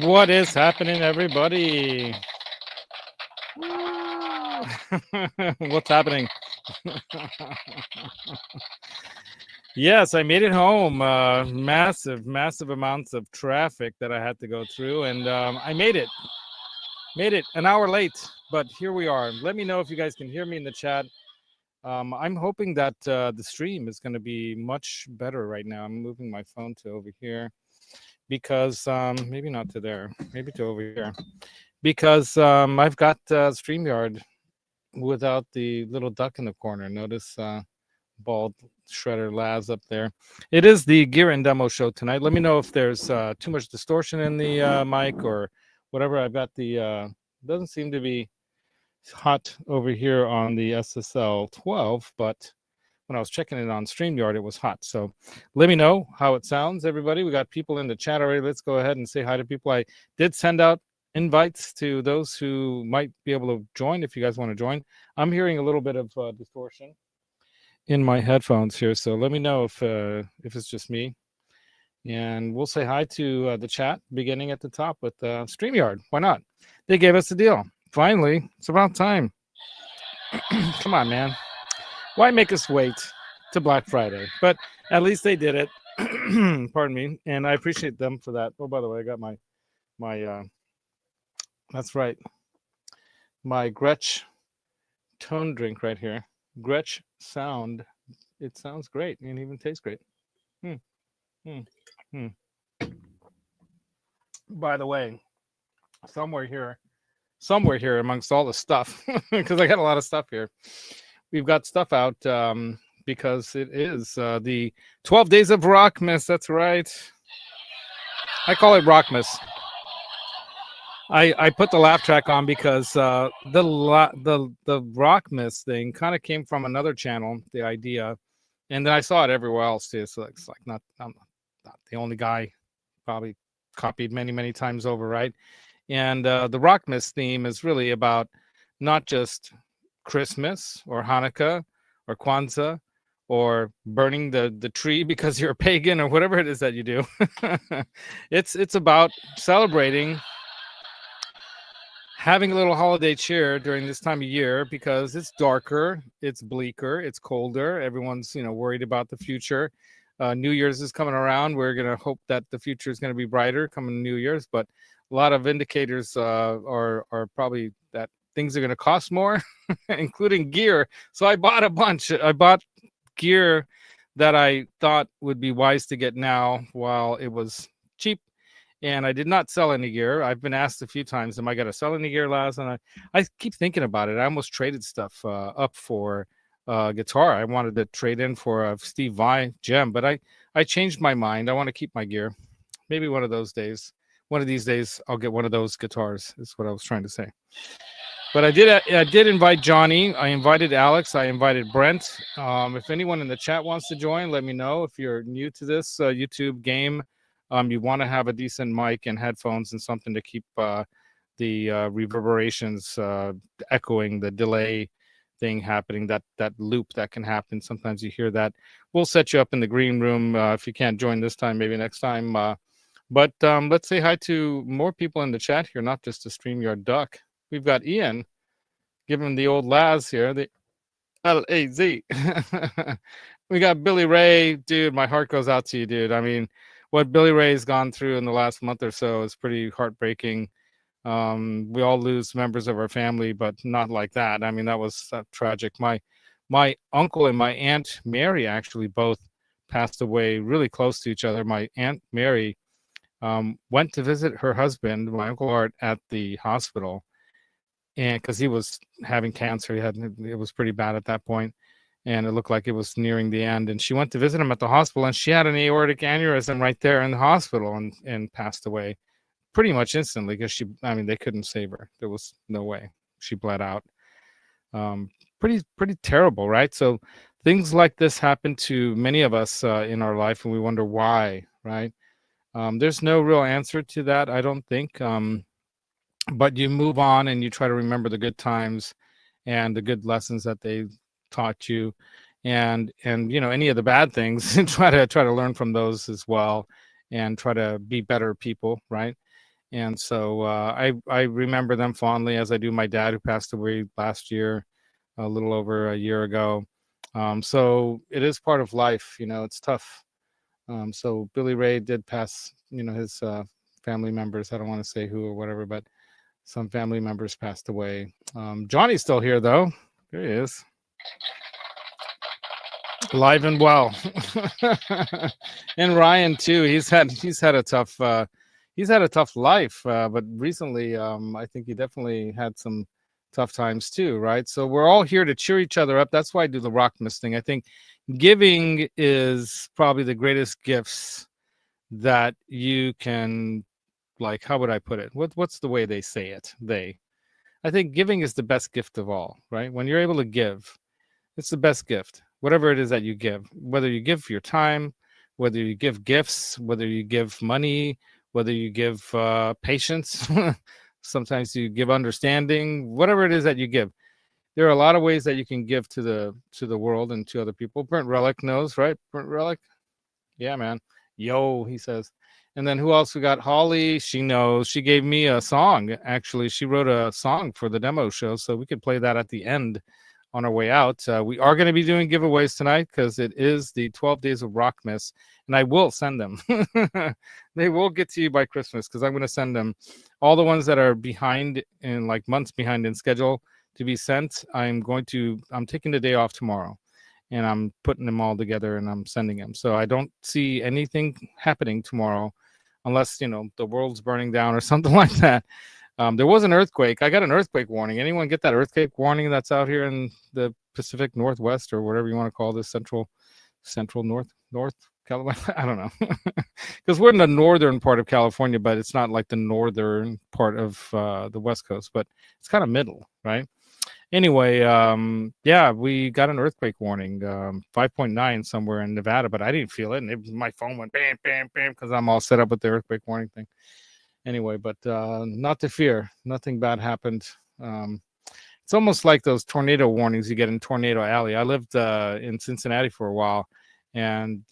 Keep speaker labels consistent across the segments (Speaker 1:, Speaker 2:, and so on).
Speaker 1: What is happening, everybody? What's happening? Yes, I made it home. Massive amounts of traffic that I had to go through, and I made it. Made it an hour late, but here we are. Let me know if you guys can hear me in the chat. I'm hoping that the stream is going to be much better right now. I'm moving my phone to over here because maybe not to there, maybe to over here, because I've got StreamYard without the little duck in the corner. Notice bald shredder Laz up there. It is the Gear and Demo show tonight. Let me know if there's too much distortion in the mic or whatever. I've got the doesn't seem to be hot over here on the SSL 12, but when I was checking it on StreamYard, it was hot. So let me know how it sounds, everybody. We got people in the chat already. Let's go ahead and say hi to people. I did send out invites to those who might be able to join if you guys want to join. I'm hearing a little bit of distortion in my headphones here, so let me know if it's just me. And we'll say hi to the chat beginning at the top with StreamYard. Why not? They gave us a deal. Finally, it's about time. Come on, man. Why make us wait to Black Friday? But at least they did it. Pardon me. And I appreciate them for that. Oh, by the way, I got my that's right, my Gretsch tone drink right here. Gretsch sound. It sounds great and even tastes great. By the way, somewhere here amongst all the stuff, because I got a lot of stuff here, we've got stuff out because it is the 12 Days of ROCKMAS. That's right. I call it ROCKMAS. I put the laugh track on because the ROCKMAS thing kind of came from another channel, the idea, and then I saw it everywhere else too. So it's like I'm not the only guy, probably copied many times over, right? And the ROCKMAS theme is really about not just Christmas or Hanukkah or Kwanzaa or burning the tree because you're a pagan or whatever it is that you do. It's about celebrating, having a little holiday cheer during this time of year because it's darker, it's bleaker, it's colder. Everyone's worried about the future. New Year's is coming around. We're gonna hope that the future is gonna be brighter coming New Year's, but a lot of indicators are probably that things are gonna cost more, including gear. So I bought a bunch. I bought gear that I thought would be wise to get now while it was cheap. And I did not sell any gear. I've been asked a few times, am I going to sell any gear, Laz? And I keep thinking about it. I almost traded stuff up for guitar. I wanted to trade in for a Steve Vai gem, but I changed my mind. I want to keep my gear. Maybe one of these days, I'll get one of those guitars, is what I was trying to say. But I did invite Johnny. I invited Alex. I invited Brent. If anyone in the chat wants to join, let me know. If you're new to this YouTube game, you want to have a decent mic and headphones and something to keep the reverberations echoing, the delay thing happening, that loop that can happen. Sometimes you hear that. We'll set you up in the green room. If you can't join this time, maybe next time. But let's say hi to more people in the chat here, not just the StreamYard duck. We've got Ian, giving the old Laz here, the L-A-Z. We got Billy Ray. Dude, my heart goes out to you, dude. I mean, what Billy Ray's gone through in the last month or so is pretty heartbreaking. We all lose members of our family, but not like that. I mean, that was tragic. My uncle and my Aunt Mary actually both passed away really close to each other. My Aunt Mary went to visit her husband, my Uncle Art, at the hospital, and because he was having cancer, it was pretty bad at that point. And it looked like it was nearing the end. And she went to visit him at the hospital, and she had an aortic aneurysm right there in the hospital and passed away pretty much instantly because they couldn't save her. There was no way. She bled out. Pretty terrible, right? So things like this happen to many of us in our life, and we wonder why, right? There's no real answer to that, I don't think. But you move on and you try to remember the good times and the good lessons that they taught you, and any of the bad things, and try to learn from those as well, and try to be better people, right? And so I remember them fondly, as I do my dad, who passed away last year, a little over a year ago. So it is part of life, it's tough. So Billy Ray did pass, his family members. I don't want to say who or whatever, but some family members passed away. Johnny's still here, though. There he is, alive and well. And Ryan too. He's had a tough life, but recently, I think he definitely had some tough times too, right? So we're all here to cheer each other up. That's why I do the ROCKMAS thing. I think giving is probably the greatest gifts that you can, like, how would I put it? What's the way they say it? I think giving is the best gift of all, right? When you're able to give, it's the best gift. Whatever it is that you give, whether you give your time, whether you give gifts, whether you give money, whether you give patience, sometimes you give understanding, whatever it is that you give. There are a lot of ways that you can give to the world and to other people. Brent Relic knows, right? Brent Relic? Yeah, man. Yo, he says. And then who else we got? Holly, she knows. She gave me a song. Actually, she wrote a song for the demo show, so we could play that at the end on our way out. We are going to be doing giveaways tonight because it is the 12 Days of ROCKMAS, and I will send them. They will get to you by Christmas because I'm going to send them. All the ones that are behind, in like months behind in schedule to be sent, I'm taking the day off tomorrow, and I'm putting them all together and I'm sending them. So I don't see anything happening tomorrow unless, the world's burning down or something like that. There was an earthquake. I got an earthquake warning. Anyone get that earthquake warning that's out here in the Pacific Northwest, or whatever you want to call this, central north California? I don't know, because we're in the northern part of California, but it's not like the northern part of the West Coast, but it's kind of middle, right? Anyway, yeah, we got an earthquake warning, 5.9 somewhere in Nevada, but I didn't feel it, and my phone went bam, bam, bam, because I'm all set up with the earthquake warning thing. Anyway, but not to fear. Nothing bad happened. It's almost like those tornado warnings you get in Tornado Alley. I lived in Cincinnati for a while, and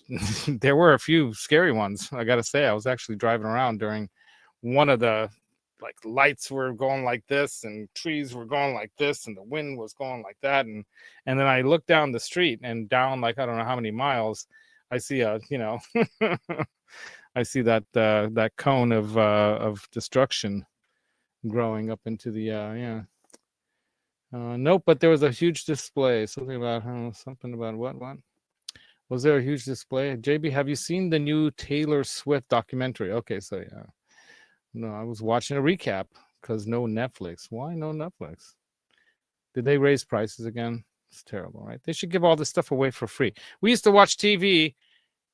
Speaker 1: there were a few scary ones. I got to say, I was actually driving around during one of the, like, lights were going like this, and trees were going like this, and the wind was going like that, and then I looked down the street, and down, like, I don't know how many miles, I see a, I see that cone of destruction growing up into the nope. But there was a huge display. Something about what? Was there a huge display? JB, have you seen the new Taylor Swift documentary? Okay, so yeah. No, I was watching a recap because no Netflix. Why no Netflix? Did they raise prices again? It's terrible, right? They should give all this stuff away for free. We used to watch TV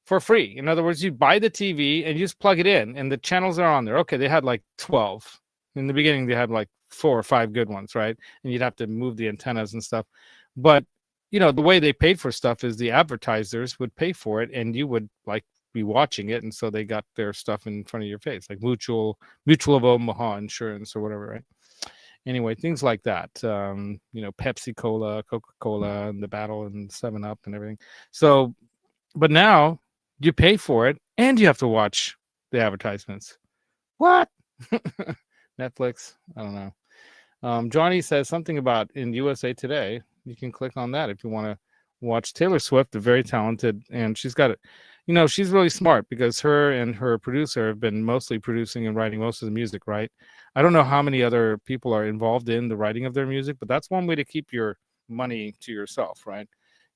Speaker 1: for free. In other words, you buy the TV and you just plug it in, and the channels are on there. Okay, they had like 12. In the beginning, they had like 4 or 5 good ones, right? And you'd have to move the antennas and stuff. But, the way they paid for stuff is the advertisers would pay for it, and you would, like, be watching it, and so they got their stuff in front of your face, like Mutual of Omaha Insurance or whatever, right? Anyway, things like that. Pepsi Cola, Coca-Cola, and the Battle, and 7-Up and everything. So, but now you pay for it and you have to watch the advertisements. What? Netflix? I don't know. Johnny says something about in USA Today. You can click on that if you want to watch Taylor Swift, very talented, and she's got it. She's really smart because her and her producer have been mostly producing and writing most of the music, right? I don't know how many other people are involved in the writing of their music, but that's one way to keep your money to yourself, right?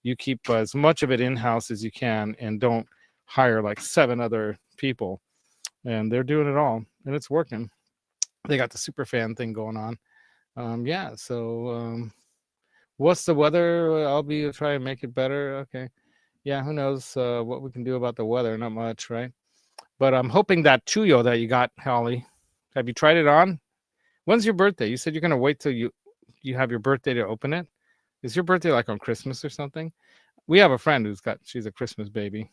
Speaker 1: You keep as much of it in-house as you can and don't hire like 7 other people, and they're doing it all, and it's working. They got the super fan thing going on. What's the weather? I'll try and make it better. Okay. Yeah, who knows what we can do about the weather? Not much, right? But I'm hoping that Chuyo that you got, Holly, have you tried it on? When's your birthday? You said you're going to wait till you have your birthday to open it. Is your birthday like on Christmas or something? We have a friend she's a Christmas baby.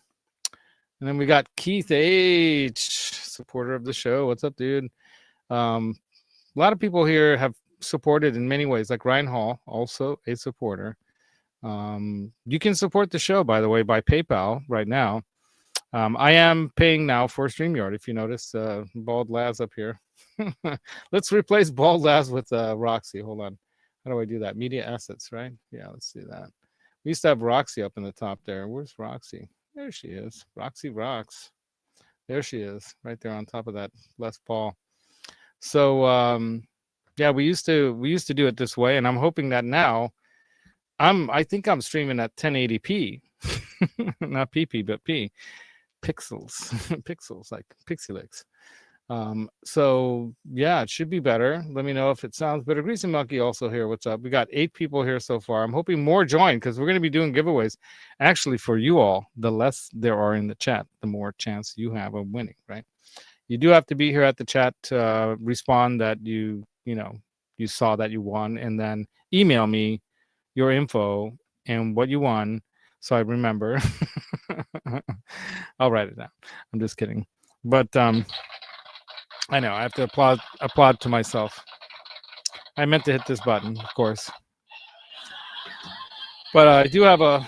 Speaker 1: And then we got Keith H, supporter of the show. What's up, dude? A lot of people here have supported in many ways, like Ryan Hall, also a supporter. You can support the show, by the way, by PayPal right now. I am paying now for StreamYard, if you notice, Bald Laz up here. Let's replace Bald Laz with Roxy. Hold on. How do I do that? Media assets, right? Yeah, let's do that. We used to have Roxy up in the top there. Where's Roxy? There she is. Roxy rocks. There she is, right there on top of that Les Paul. So yeah, we used to do it this way, and I'm hoping that now I think I'm streaming at 1080p. Not PP, but P. Pixels. Pixels, like Pixelix. So yeah, it should be better. Let me know if it sounds better. Greasy Monkey also here. What's up? We got 8 people here so far. I'm hoping more join because we're going to be doing giveaways. Actually, for you all, the less there are in the chat, the more chance you have of winning, right? You do have to be here at the chat to respond that you saw that you won, and then email me your info and what you won so I remember. I'll write it down. I'm just kidding. But I know I have to applaud to myself. I meant to hit this button, of course. But I do have a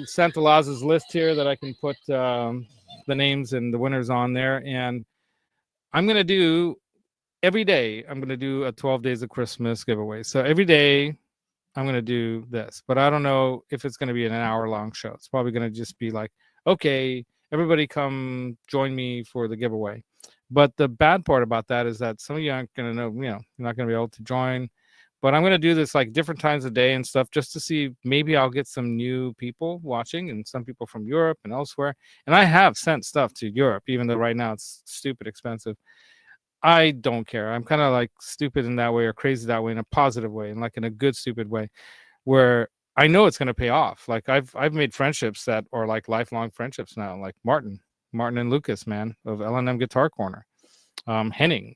Speaker 1: Santa Laz's list here that I can put the names and the winners on there. And I'm going to do every day, I'm going to do a 12 Days of Christmas giveaway. So every day I'm going to do this. But I don't know if it's going to be an hour-long show. It's probably going to just be like, okay, everybody come join me for the giveaway. But the bad part about that is that some of you aren't going to know, you're not going to be able to join. But I'm going to do this like different times of day and stuff just to see maybe I'll get some new people watching and some people from Europe and elsewhere. And I have sent stuff to Europe, even though right now it's stupid expensive. I don't care. I'm kind of like stupid in that way or crazy that way in a positive way and like in a good stupid way where I know it's going to pay off. Like I've made friendships that are like lifelong friendships now, like Martin and Lucas, man, of L&M Guitar Corner. Henning,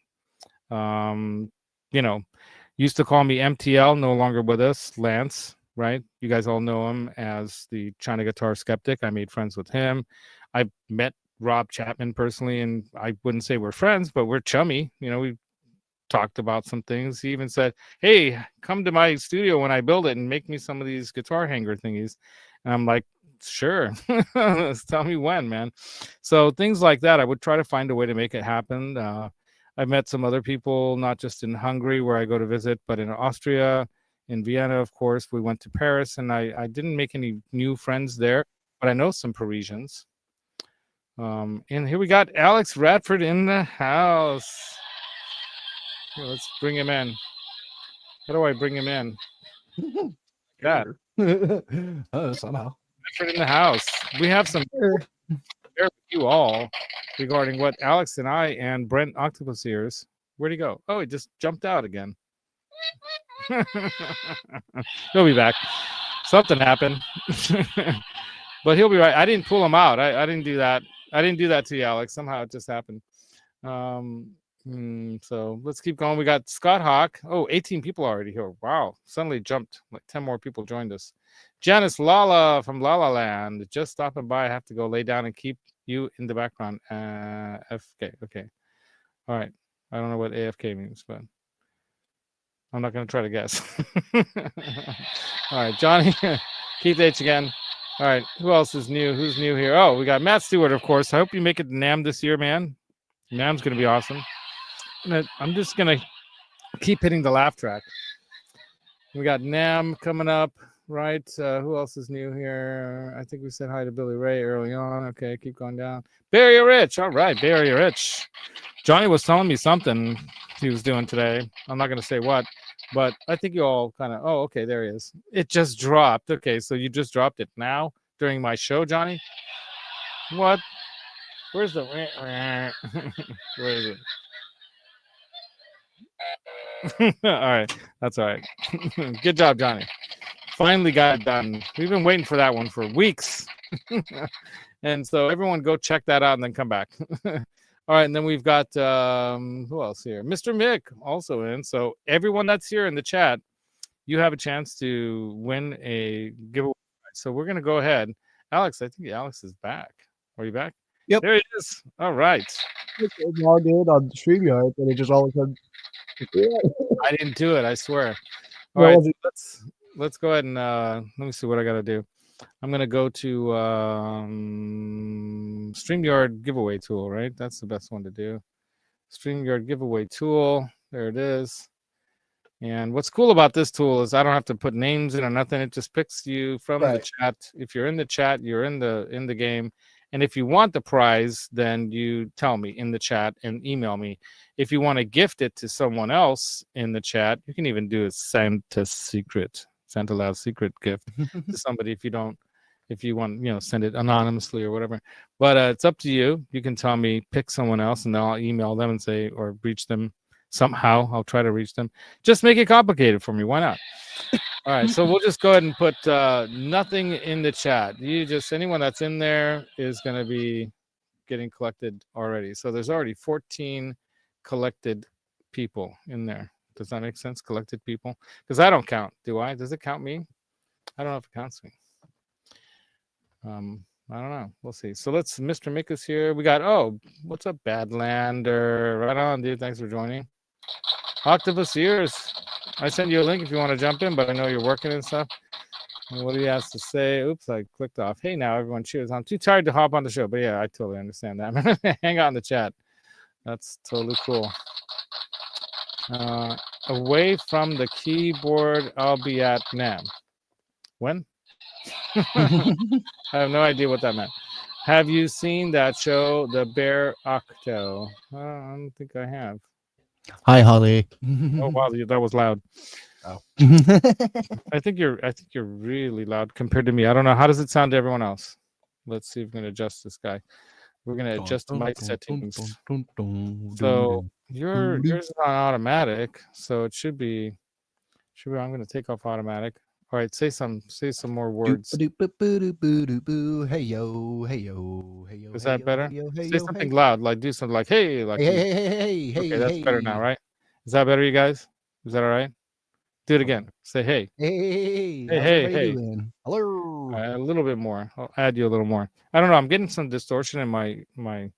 Speaker 1: used to call me MTL, no longer with us. Lance, right? You guys all know him as the China Guitar Skeptic. I made friends with him. I met Rob Chapman personally, and I wouldn't say we're friends, but we're chummy. We talked about some things. He even said, hey, come to my studio when I build it and make me some of these guitar hanger thingies. And I'm like, sure. Tell me when, man. So things like that, I would try to find a way to make it happen. I've met some other people, not just in Hungary where I go to visit, but in Austria, in Vienna, of course. We went to Paris, and I didn't make any new friends there, but I know some Parisians. And here we got Alex Radford in the house. Here, let's bring him in. How do I bring him in? God.
Speaker 2: Somehow.
Speaker 1: Radford in the house. We have some share with you all regarding what Alex and I and Brent Octopus ears. Where'd he go? Oh, he just jumped out again. He'll be back. Something happened. But he'll be right. I didn't pull him out. I didn't do that. I didn't do that to you, Alex. Somehow it just happened. So let's keep going. We got Scott Hawk. Oh, 18 people already here. Wow. Suddenly jumped. Like 10 more people joined us. Janice Lala from Lala Land. Just stopping by. I have to go lay down and keep you in the background. FK. Okay. All right. I don't know what AFK means, but I'm not going to try to guess. All right. Johnny. Keith H again. All right. Who else is new? Who's new here? Oh, we got Matt Stewart, of course. I hope you make it to NAMM this year, man. NAMM's going to be awesome. I'm just going to keep hitting the laugh track. We got NAMM coming up, right? Who else is new here? I think we said hi to Billy Ray early on. Okay, keep going down. Barry Rich. All right, Barry Rich. Johnny was telling me something he was doing today. I'm not going to say what, but I think you all kind of, oh, okay, there he is. It just dropped. Okay, so you just dropped it now during my show, Johnny? What? Where's the... Where is it? All right, that's all right. Good job, Johnny. Finally got it done. We've been waiting for that one for weeks. And so everyone go check that out and then come back. All right, and then we've got who else here? Mr. Mick also in. So everyone that's here in the chat, you have a chance to win a giveaway. So we're gonna go ahead. Alex, I think Alex is back. Are you back?
Speaker 2: Yep.
Speaker 1: There he is. All right.
Speaker 2: It's all good on StreamYard, but it just all of a sudden.
Speaker 1: I didn't do it, I swear. All right, let's go ahead and let me see what I gotta do. I'm gonna go to StreamYard giveaway tool, right? That's the best one to do. StreamYard giveaway tool. There it is. And what's cool about this tool is I don't have to put names in or nothing. It just picks you from the chat. If you're in the chat, you're in the game. And if you want the prize, then you tell me in the chat and email me. If you want to gift it to someone else in the chat, you can even do a Santa Laz secret gift to somebody if you want, send it anonymously or whatever. But it's up to you. You can tell me, pick someone else, and then I'll email them and say, or reach them somehow. I'll try to reach them. Just make it complicated for me. Why not? All right, so we'll just go ahead and put nothing in the chat. Anyone that's in there is going to be getting collected already. So there's already 14 collected people in there. Does that make sense? Collected people? Because I don't count. Do I? Does it count me? I don't know if it counts me. I don't know. We'll see. So Mr. Mick is here. We got, what's up, Badlander? Right on, dude. Thanks for joining. Octopus Ears. I send you a link if you want to jump in, but I know you're working and stuff. And what he has to say. Oops, I clicked off. Hey, now everyone cheers. I'm too tired to hop on the show, but yeah, I totally understand that. Hang out in the chat. That's totally cool. Away from the keyboard, I'll be at NAM. When? I have no idea what that meant. Have you seen that show, The Bear Octo? I don't think I have.
Speaker 3: Hi, Holly.
Speaker 1: Oh wow, that was loud.
Speaker 3: Oh.
Speaker 1: I think you're really loud compared to me. I don't know. How does it sound to everyone else? Let's see if we're gonna adjust this guy. We're gonna adjust mic settings. So yours is on automatic, so it should be. I'm gonna take off automatic. All right, say some more words.
Speaker 3: Hey yo, hey yo, hey yo.
Speaker 1: Is that better? Say something loud, like do something like hey, like
Speaker 3: hey.
Speaker 1: Okay, that's better now, right? Is that better, you guys? Is that all right? Do it again. Say hey.
Speaker 3: Hey. Hello.
Speaker 1: A little bit more. I'll add you a little more. I don't know. I'm getting some distortion in my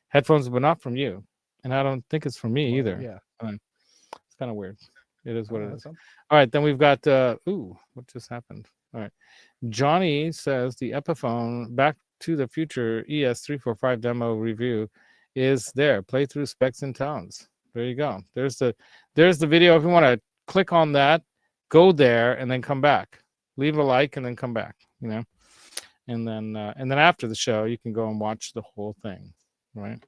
Speaker 1: headphones, but not from you, and I don't think it's from me either.
Speaker 3: Yeah,
Speaker 1: it's kind of weird. It is what it is. All right, then we've got what just happened? All right, Johnny says the Epiphone Back to the Future ES345 demo review is there. Playthrough specs and tones. There you go. There's the video. If you want to click on that, go there and then come back. Leave a like and then come back. And then after the show, you can go and watch the whole thing. Right.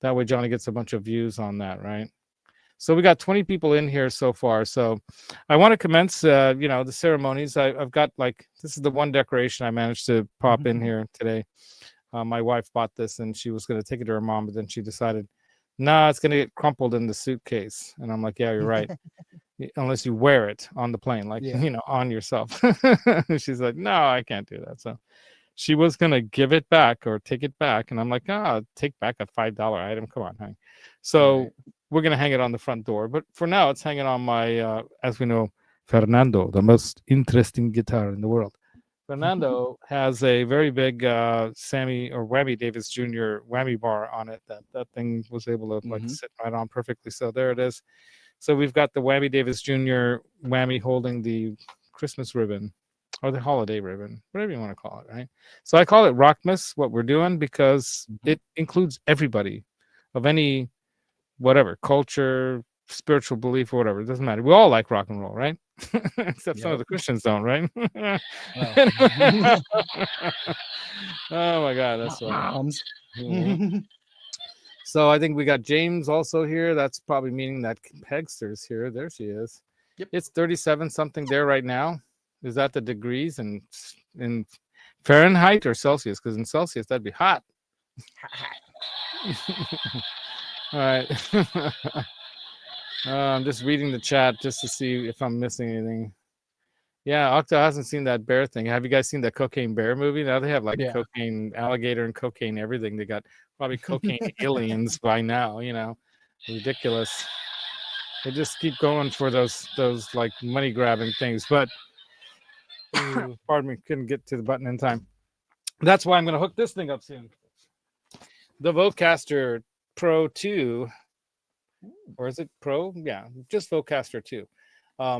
Speaker 1: That way, Johnny gets a bunch of views on that. Right. So we got 20 people in here so far. So I want to commence, the ceremonies. I've got this is the one decoration I managed to pop in here today. My wife bought this and she was going to take it to her mom, but then she decided, nah, it's going to get crumpled in the suitcase. And I'm like, yeah, you're right. Unless you wear it on the plane, on yourself. She's like, no, I can't do that. So she was going to give it back or take it back. And I'm like, take back a $5 item. Come on, honey. So we're going to hang it on the front door. But for now, it's hanging on my, as we know, Fernando, the most interesting guitar in the world. Fernando has a very big Sammy or Whammy Davis Jr. whammy bar on it. That thing was able to sit right on perfectly. So there it is. So we've got the Whammy Davis Jr. whammy holding the Christmas ribbon or the holiday ribbon, whatever you want to call it, right? So I call it ROCKMAS, what we're doing, because it includes everybody of any whatever culture, spiritual belief, or whatever. It doesn't matter. We all like rock and roll, right? Except some of the Christians don't, right? Oh my God, that's so. So I think we got James also here. That's probably meaning that Pegster's here. There she is. Yep. It's 37 something there right now. Is that the degrees in Fahrenheit or Celsius? Because in Celsius that'd be hot. All right. I'm just reading the chat just to see if I'm missing anything. Yeah, Octo hasn't seen that bear thing. Have you guys seen the Cocaine Bear movie? Now they have cocaine alligator and cocaine everything. They got probably cocaine aliens by now, ridiculous. They just keep going for those money grabbing things. But pardon me, couldn't get to the button in time. That's why I'm going to hook this thing up soon. The Vocaster Pro 2, or is it Pro? Yeah, just Vocaster 2.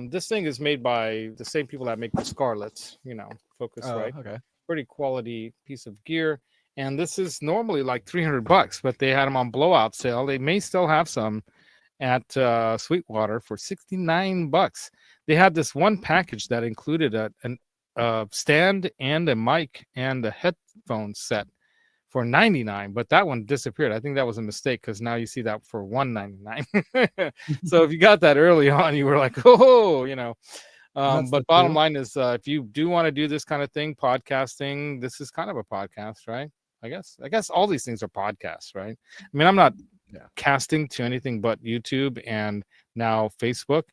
Speaker 1: This thing is made by the same people that make the Scarlett, Focusrite.
Speaker 3: Okay.
Speaker 1: Pretty quality piece of gear. And this is normally like $300, but they had them on blowout sale. They may still have some at Sweetwater for $69. They had this one package that included a stand and a mic and a headphone set for $99, but that one disappeared. I think that was a mistake because now you see that for $199. So if you got that early on, you were like, oh, you know. But bottom line is, if you do want to do this kind of thing, podcasting, this is kind of a podcast, right? I guess all these things are podcasts, right? I mean, I'm not casting to anything but YouTube and now Facebook,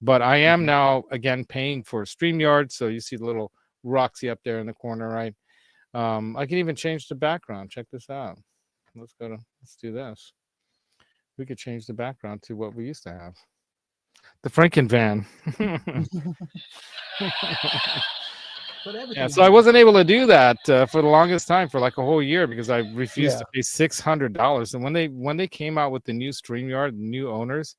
Speaker 1: but I am now again paying for StreamYard. So you see the little Roxy up there in the corner, right? I can even change the background. Check this out. Let's do this. We could change the background to what we used to have. The Franken van. Yeah, so I wasn't able to do that for the longest time, for like a whole year, because I refused to pay $600. And when they came out with the new StreamYard, the new owners,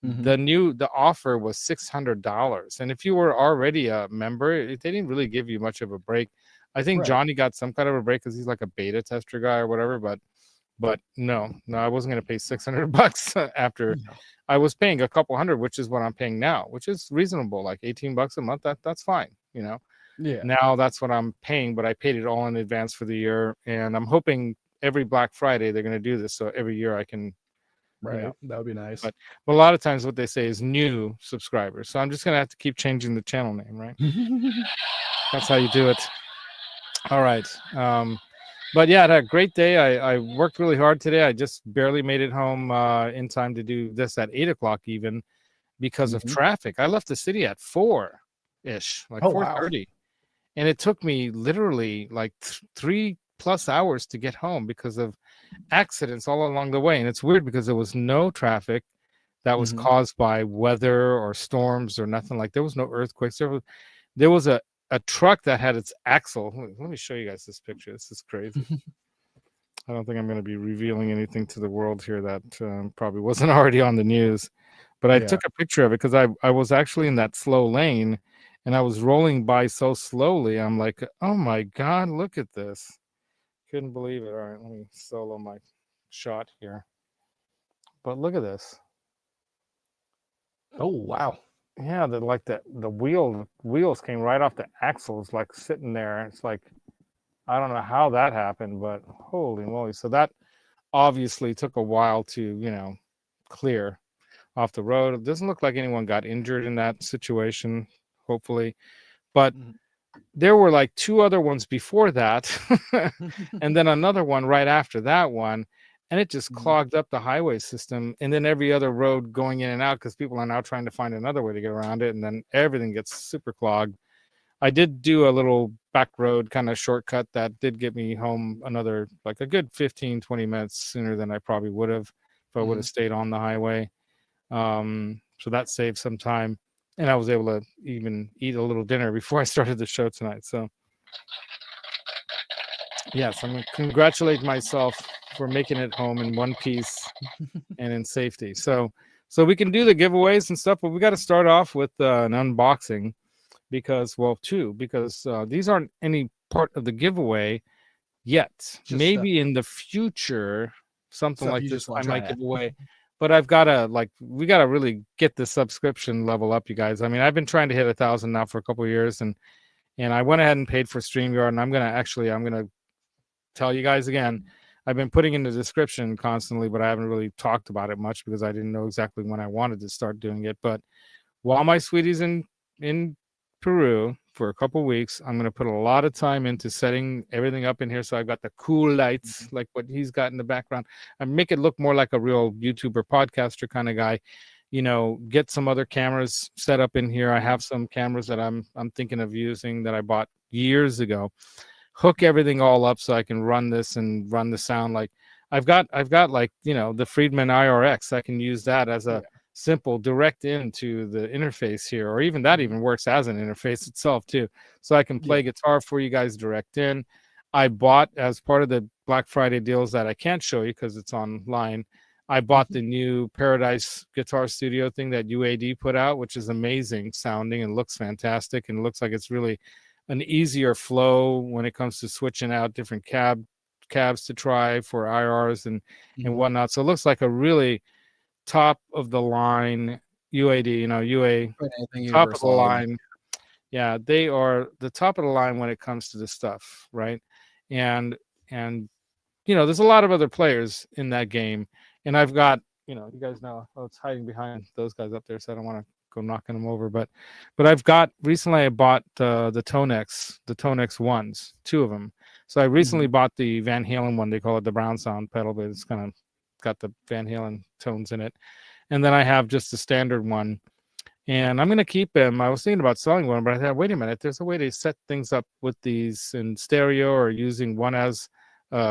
Speaker 1: the offer was $600. And if you were already a member, they didn't really give you much of a break. I think Johnny got some kind of a break because he's like a beta tester guy or whatever, but no, I wasn't going to pay $600 after I was paying a couple hundred, which is what I'm paying now, which is reasonable, like $18 a month. That's fine, you know. Yeah. Now that's what I'm paying, but I paid it all in advance for the year, and I'm hoping every Black Friday they're going to do this, so every year I can.
Speaker 4: Right,
Speaker 1: you know,
Speaker 4: that would be nice.
Speaker 1: But a lot of times what they say is new subscribers, so I'm just going to have to keep changing the channel name, right? That's how you do it. All right. But yeah, I had a great day. I worked really hard today. I just barely made it home in time to do this at 8 o'clock even because of traffic. I left the city at 4-ish, like 4:30. Wow. And it took me literally like 3+ hours to get home because of accidents all along the way. And it's weird because there was no traffic that was caused by weather or storms or nothing. Like there was no earthquakes. There was a truck that had its axle. Let me show you guys this picture. This is crazy. I don't think I'm going to be revealing anything to the world here that probably wasn't already on the news. But I took a picture of it because I was actually in that slow lane and I was rolling by so slowly. I'm like, oh my God, look at this. Couldn't believe it. All right, let me solo my shot here. But look at this.
Speaker 4: Oh, wow.
Speaker 1: Yeah, the wheels came right off the axles, like sitting there. It's like, I don't know how that happened, but holy moly. So that obviously took a while to, you know, clear off the road. It doesn't look like anyone got injured in that situation, hopefully. But there were like 2 other ones before that, and then another one right after that one. And it just clogged up the highway system, and then every other road going in and out because people are now trying to find another way to get around it, and then everything gets super clogged. I did do a little back road kind of shortcut that did get me home another, like a good 15-20 minutes sooner than I probably would have if I would have stayed on the highway. So that saved some time, and I was able to even eat a little dinner before I started the show tonight. So yes, I'm going to congratulate myself for making it home in one piece and in safety. So we can do the giveaways and stuff, but we got to start off with an unboxing because these aren't any part of the giveaway yet. Just maybe in the future, something like this I might give away. But we got to really get the subscription level up, you guys. I mean, I've been trying to hit 1,000 now for a couple of years, and I went ahead and paid for StreamYard, and I'm going to tell you guys again, I've been putting in the description constantly, but I haven't really talked about it much because I didn't know exactly when I wanted to start doing it. But while my sweetie's in Peru for a couple weeks, I'm going to put a lot of time into setting everything up in here. So I've got the cool lights, like what he's got in the background. I make it look more like a real YouTuber, podcaster kind of guy. You know, get some other cameras set up in here. I have some cameras that I'm thinking of using that I bought years ago. Hook everything all up so I can run this and run the sound. Like I've got like, you know, the Friedman IRX. I can use that as a simple direct into the interface here, or even that even works as an interface itself too. So I can play guitar for you guys direct in. I bought, as part of the Black Friday deals that I can't show you because it's online, I bought the new Paradise Guitar Studio thing that UAD put out, which is amazing sounding and looks fantastic, and looks like it's really an easier flow when it comes to switching out different cab cabs to try for IRs and whatnot. So it looks like a really top of the line UAD, UA top of the line. Yeah, they are the top of the line when it comes to this stuff, right? And there's a lot of other players in that game, and I've got, you guys know, it's hiding behind those guys up there, so I don't want to go knocking them over. But I've got recently I bought the Tonex ones, 2 of them. So I recently bought the Van Halen one. They call it the Brown Sound pedal, but it's kind of got the Van Halen tones in it. And then I have just the standard one. And I'm going to keep them. I was thinking about selling one, but I thought, wait a minute, there's a way to set things up with these in stereo or using one as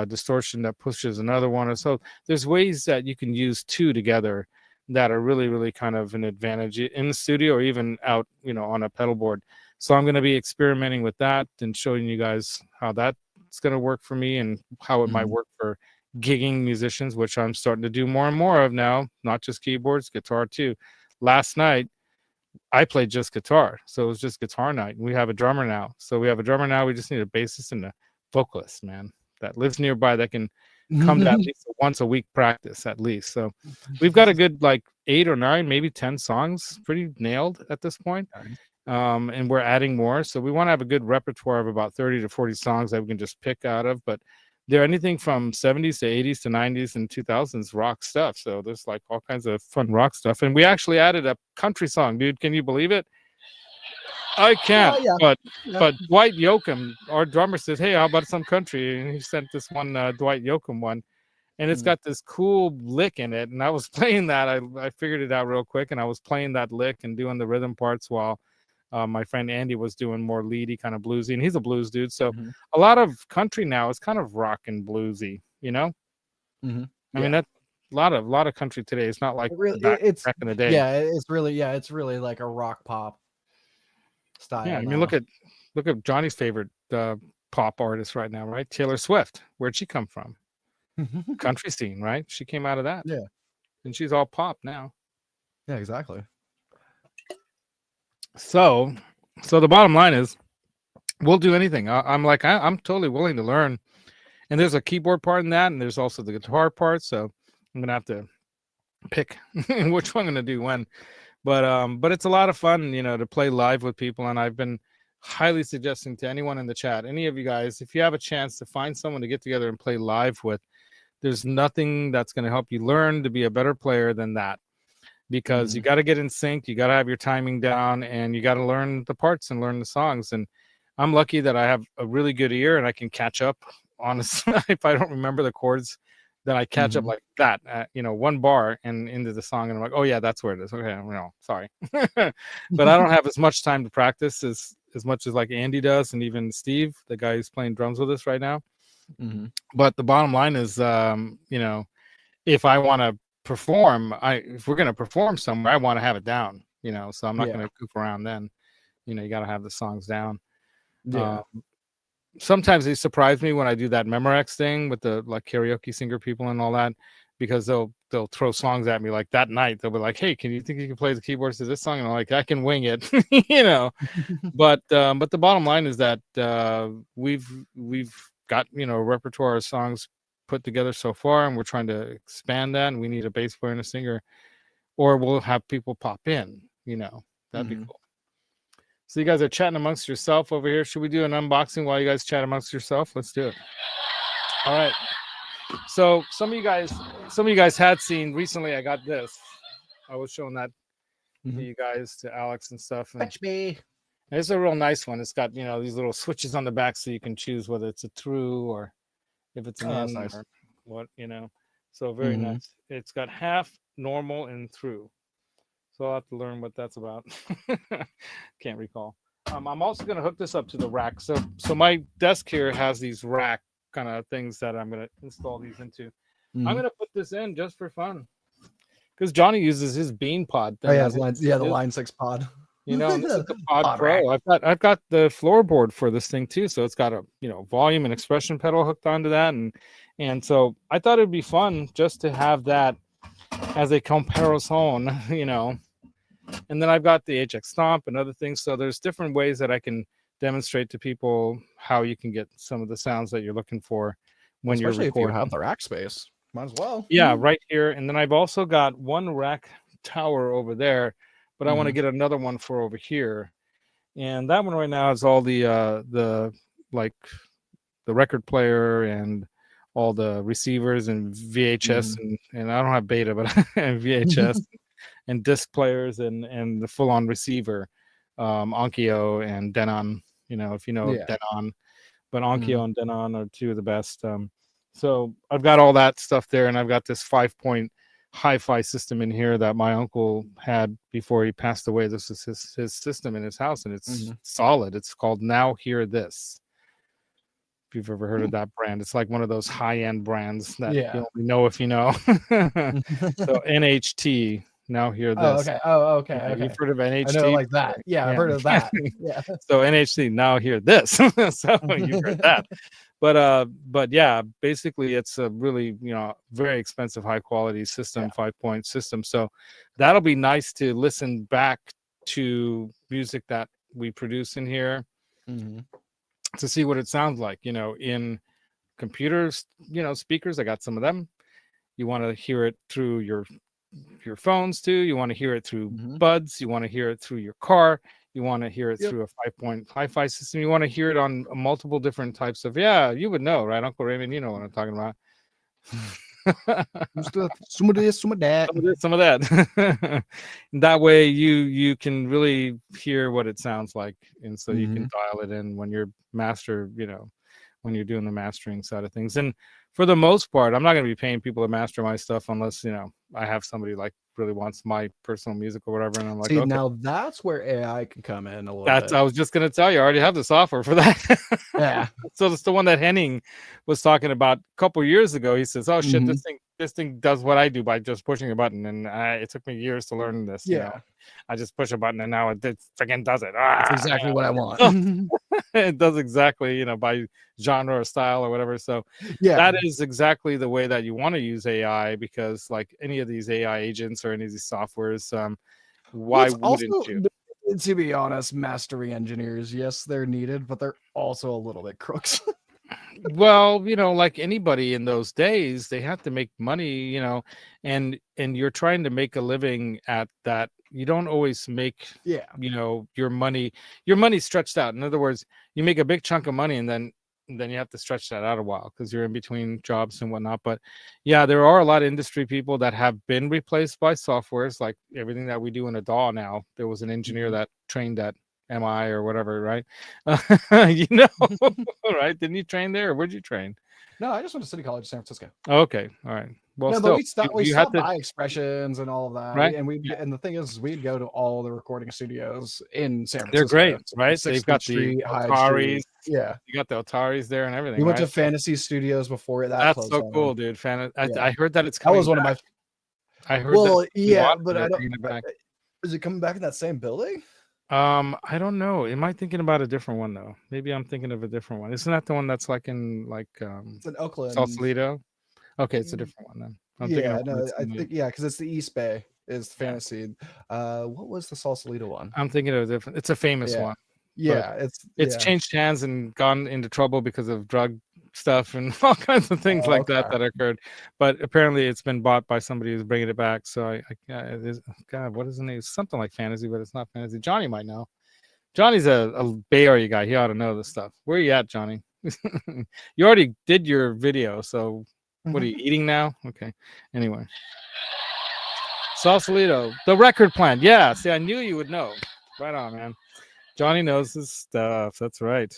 Speaker 1: distortion that pushes another one. So there's ways that you can use 2 together that are really, really kind of an advantage in the studio or even out, on a pedal board. So I'm going to be experimenting with that and showing you guys how that's going to work for me and how it might work for gigging musicians, which I'm starting to do more and more of now, not just keyboards, guitar too. Last night, I played just guitar, so it was just guitar night. We have a drummer now. We just need a bassist and a vocalist, man, that lives nearby that can come to at least once a week practice at least. So we've got a good 8 or 9, maybe 10 songs pretty nailed at this point. And we're adding more. So we want to have a good repertoire of about 30 to 40 songs that we can just pick out of. But they're anything from 70s to 80s to 90s and 2000s rock stuff. So there's all kinds of fun rock stuff. And we actually added a country song, dude. Can you believe it? I can't. But Dwight Yoakam, our drummer, says, hey, how about some country? And he sent this one Dwight Yoakam one. And it's got this cool lick in it. And I was playing that. I figured it out real quick. And I was playing that lick and doing the rhythm parts while my friend Andy was doing more leady, kind of bluesy, and he's a blues dude. So a lot of country now is kind of rock and bluesy, I mean, that's a lot of country today. It's not like back in the day.
Speaker 3: Yeah, it's really like a rock pop style.
Speaker 1: Yeah, I mean, look at Johnny's favorite pop artist right now, right? Taylor Swift. Where'd she come from? Country scene, right? She came out of that.
Speaker 3: Yeah,
Speaker 1: and she's all pop now.
Speaker 3: Yeah, exactly.
Speaker 1: So the bottom line is, we'll do anything. I'm totally willing to learn. And there's a keyboard part in that, and there's also the guitar part. So I'm gonna have to pick which one I'm gonna do when. But it's a lot of fun, to play live with people. And I've been highly suggesting to anyone in the chat, any of you guys, if you have a chance to find someone to get together and play live with, there's nothing that's going to help you learn to be a better player than that. Because you got to get in sync, you got to have your timing down, and you got to learn the parts and learn the songs. And I'm lucky that I have a really good ear and I can catch up. Honestly, if I don't remember the chords, then I catch up like that, 1 bar and into the song, and I'm like, oh yeah, that's where it is. Okay, no, sorry. But I don't have as much time to practice as much as like Andy does, and even Steve, the guy who's playing drums with us right now. But the bottom line is, if I want to perform, if we're going to perform somewhere, I want to have it down, so I'm not going to goof around then. You got to have the songs down. Sometimes they surprise me when I do that Memorex thing with the karaoke singer people and all that, because they'll throw songs at me like that night. They'll be like, hey, can you think you can play the keyboards to this song? And I'm like, I can wing it. But the bottom line is that we've got a repertoire of songs put together so far, and we're trying to expand that, and we need a bass player and a singer, or we'll have people pop in. That'd be cool. So you guys are chatting amongst yourself over here. Should we do an unboxing while you guys chat amongst yourself? Let's do it. All right. So some of you guys had seen recently, I got this. I was showing that to you guys, to Alex and stuff. And it's a real nice one. It's got these little switches on the back, so you can choose whether it's a through or if it's an in, nice. Or what, So very nice. It's got half, normal, and through. So I'll have to learn what that's about. Can't recall. I'm also going to hook this up to the rack. So my desk here has these rack kind of things that I'm going to install these into. I'm going to put this in just for fun, because Johnny uses his Bean Pod thing.
Speaker 3: The Line 6 Pod.
Speaker 1: This is the Pod Pro. I've got the floorboard for this thing too, so it's got a volume and expression pedal hooked onto that, and so I thought it'd be fun just to have that as a comparison, And then I've got the HX Stomp and other things. So there's different ways that I can demonstrate to people how you can get some of the sounds that you're looking for when you're
Speaker 3: Especially if you
Speaker 1: recording.
Speaker 3: have the rack space. Might as well.
Speaker 1: Yeah, right here. And then I've also got one rack tower over there, but I want to get another one for over here. And that one right now is all the like the record player and all the receivers and VHS and I don't have beta, but and VHS and disc players and the full on receiver, Onkyo and Denon. You know, if you know Denon, but Onkyo and Denon are two of the best. So I've got all that stuff there, and I've got this 5-point hi-fi system in here that my uncle had before he passed away. This is his system in his house, and it's solid. It's called Now Hear This. If you've ever heard of that brand, it's like one of those high-end brands that you only know if you know. So NHT. Now hear this.
Speaker 3: Okay.
Speaker 1: You've heard of NHT?
Speaker 3: I know like that. Yeah, I've heard of that. Yeah.
Speaker 1: So NHT, now hear this. So you heard that. But yeah, basically it's a really, very expensive, high quality system, 5-point system. So that'll be nice to listen back to music that we produce in here to see what it sounds like, in computers, speakers. I got some of them. You want to hear it through your phones too. You want to hear it through buds. You want to hear it through your car. You want to hear it through a 5-point hi-fi system. You want to hear it on multiple different types of. Yeah, you would know, right, Uncle Raymond? You know what I'm talking about.
Speaker 2: Some of this, some of that.
Speaker 1: Some of that. That way you can really hear what it sounds like, and so you can dial it in when you're when you're doing the mastering side of things. And for the most part, I'm not going to be paying people to master my stuff unless, I have somebody like really wants my personal music or whatever. And I'm like,
Speaker 3: see, now that's where AI can come in a little bit.
Speaker 1: I was just going to tell you, I already have the software for that.
Speaker 3: Yeah.
Speaker 1: So it's the one that Henning was talking about a couple years ago. He says, oh shit, this thing does what I do by just pushing a button. And it took me years to learn this.
Speaker 3: Yeah.
Speaker 1: I just push a button and now it freaking does it.
Speaker 3: That's exactly what I want.
Speaker 1: It does exactly, by genre or style or whatever. So that is exactly the way that you want to use AI, because like any of these AI agents or any of these softwares, why wouldn't you?
Speaker 3: To be honest, mastering engineers, yes, they're needed, but they're also a little bit crooks.
Speaker 1: Well, like anybody in those days, they have to make money, and you're trying to make a living at that. You don't always make, your money stretched out. In other words, you make a big chunk of money and then you have to stretch that out a while because you're in between jobs and whatnot. But yeah, there are a lot of industry people that have been replaced by softwares, like everything that we do in a DAW now. There was an engineer that trained at MI or whatever, right? Right? Didn't you train there, or where'd you train?
Speaker 3: No, I just went to City College, San Francisco.
Speaker 1: Okay, all right. Well,
Speaker 3: no,
Speaker 1: still,
Speaker 3: but we stopped by Expressions and all of that,
Speaker 1: right?
Speaker 3: And the thing is, we'd go to all the recording studios in San Francisco.
Speaker 1: They're great, right? They've got the Ataris.
Speaker 3: Yeah,
Speaker 1: you got the Ataris there and everything.
Speaker 3: We went to Fantasy Studios before that.
Speaker 1: That's so cool, dude. I heard that it's
Speaker 3: coming. That was one
Speaker 1: back.
Speaker 3: of my.
Speaker 1: I heard.
Speaker 3: Well, yeah, but I don't. Is it coming back in that same building?
Speaker 1: I don't know. Am I thinking about a different one though? Maybe I'm thinking of a different one. Isn't that the one that's like in
Speaker 3: it's in Oakland,
Speaker 1: Sausalito? Okay, it's a different one then.
Speaker 3: I think because it's the East Bay is Fantasy. What was the Sausalito one?
Speaker 1: I'm thinking of a different. It's a famous one.
Speaker 3: Yeah,
Speaker 1: it's changed hands and gone into trouble because of drug stuff and all kinds of things that occurred. But apparently, it's been bought by somebody who's bringing it back. So God, what is the name? Something like Fantasy, but it's not Fantasy. Johnny might know. Johnny's a Bay Area guy. He ought to know this stuff. Where are you at, Johnny? You already did your video, so what are you eating now? Okay. Anyway, Sausalito, the record plant. Yeah. See, I knew you would know. Right on, man. Johnny knows his stuff. That's right.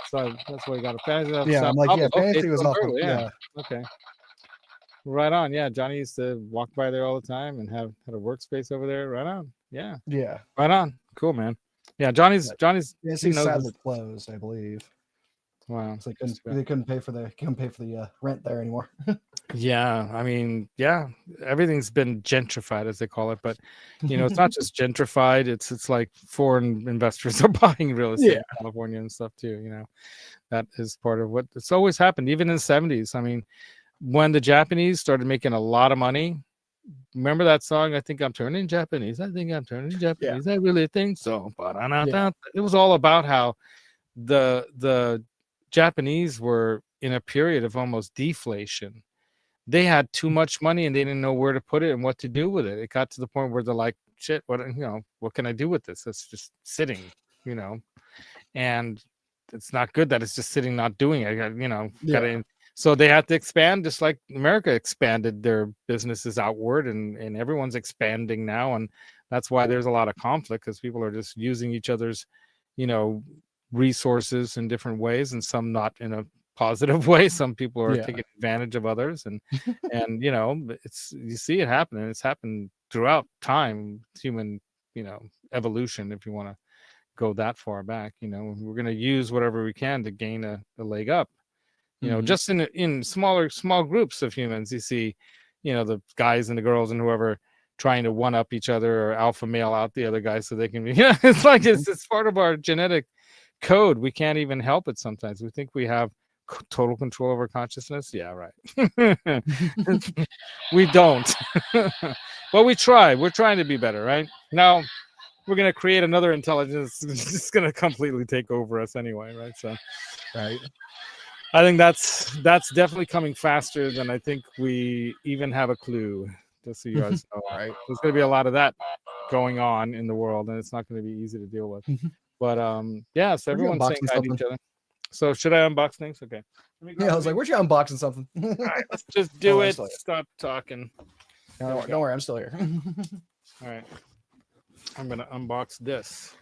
Speaker 1: So that's why you got a Fantasy.
Speaker 2: Yeah, I'm like, Fantasy was awful.
Speaker 1: Yeah. Okay. Right on. Yeah, Johnny used to walk by there all the time and had a workspace over there. Right on. Yeah.
Speaker 2: Yeah.
Speaker 1: Right on. Cool, man. Yeah, Johnny's.
Speaker 2: Fantasy sadly closed, I believe.
Speaker 1: Wow.
Speaker 2: It's like they couldn't pay for the rent there anymore.
Speaker 1: Yeah, I mean, everything's been gentrified, as they call it, but it's not just gentrified. It's like foreign investors are buying real estate in California and stuff too. That is part of what it's always happened, even in the 70s. I mean, when the Japanese started making a lot of money, remember that song? I think I'm turning Japanese. I think I'm turning Japanese. I really think so. It was all about how the Japanese were in a period of almost deflation. They had too much money and they didn't know where to put it and what to do with it. It got to the point where they're like, shit, what can I do with this? It's just sitting, and it's not good that it's just sitting, not doing it. So they had to expand, just like America expanded their businesses outward, and everyone's expanding now. And that's why there's a lot of conflict, because people are just using each other's, resources in different ways, and some not in a positive way. Some people are taking advantage of others, and you see it happening. It's happened throughout time, human, evolution, if you want to go that far back. We're going to use whatever we can to gain a leg up. Just in small groups of humans, you see, the guys and the girls and whoever trying to one up each other or alpha male out the other guy so they can be. It's like it's part of our genetic code. We can't even help it sometimes. We think we have total control over consciousness. Yeah, right. We don't. But we try. We're trying to be better, right? Now we're going to create another intelligence. It's just going to completely take over us anyway, right? So, right. I think that's definitely coming faster than I think we even have a clue. Just so you guys know, right? There's going to be a lot of that going on in the world, and it's not going to be easy to deal with. But so everyone's saying hi to each other. So should I unbox things? Okay.
Speaker 3: I was like, "Where'd you unboxing something?"
Speaker 1: All right, let's just do it. Stop talking.
Speaker 3: No, don't worry, I'm still here.
Speaker 1: All right. I'm gonna unbox this.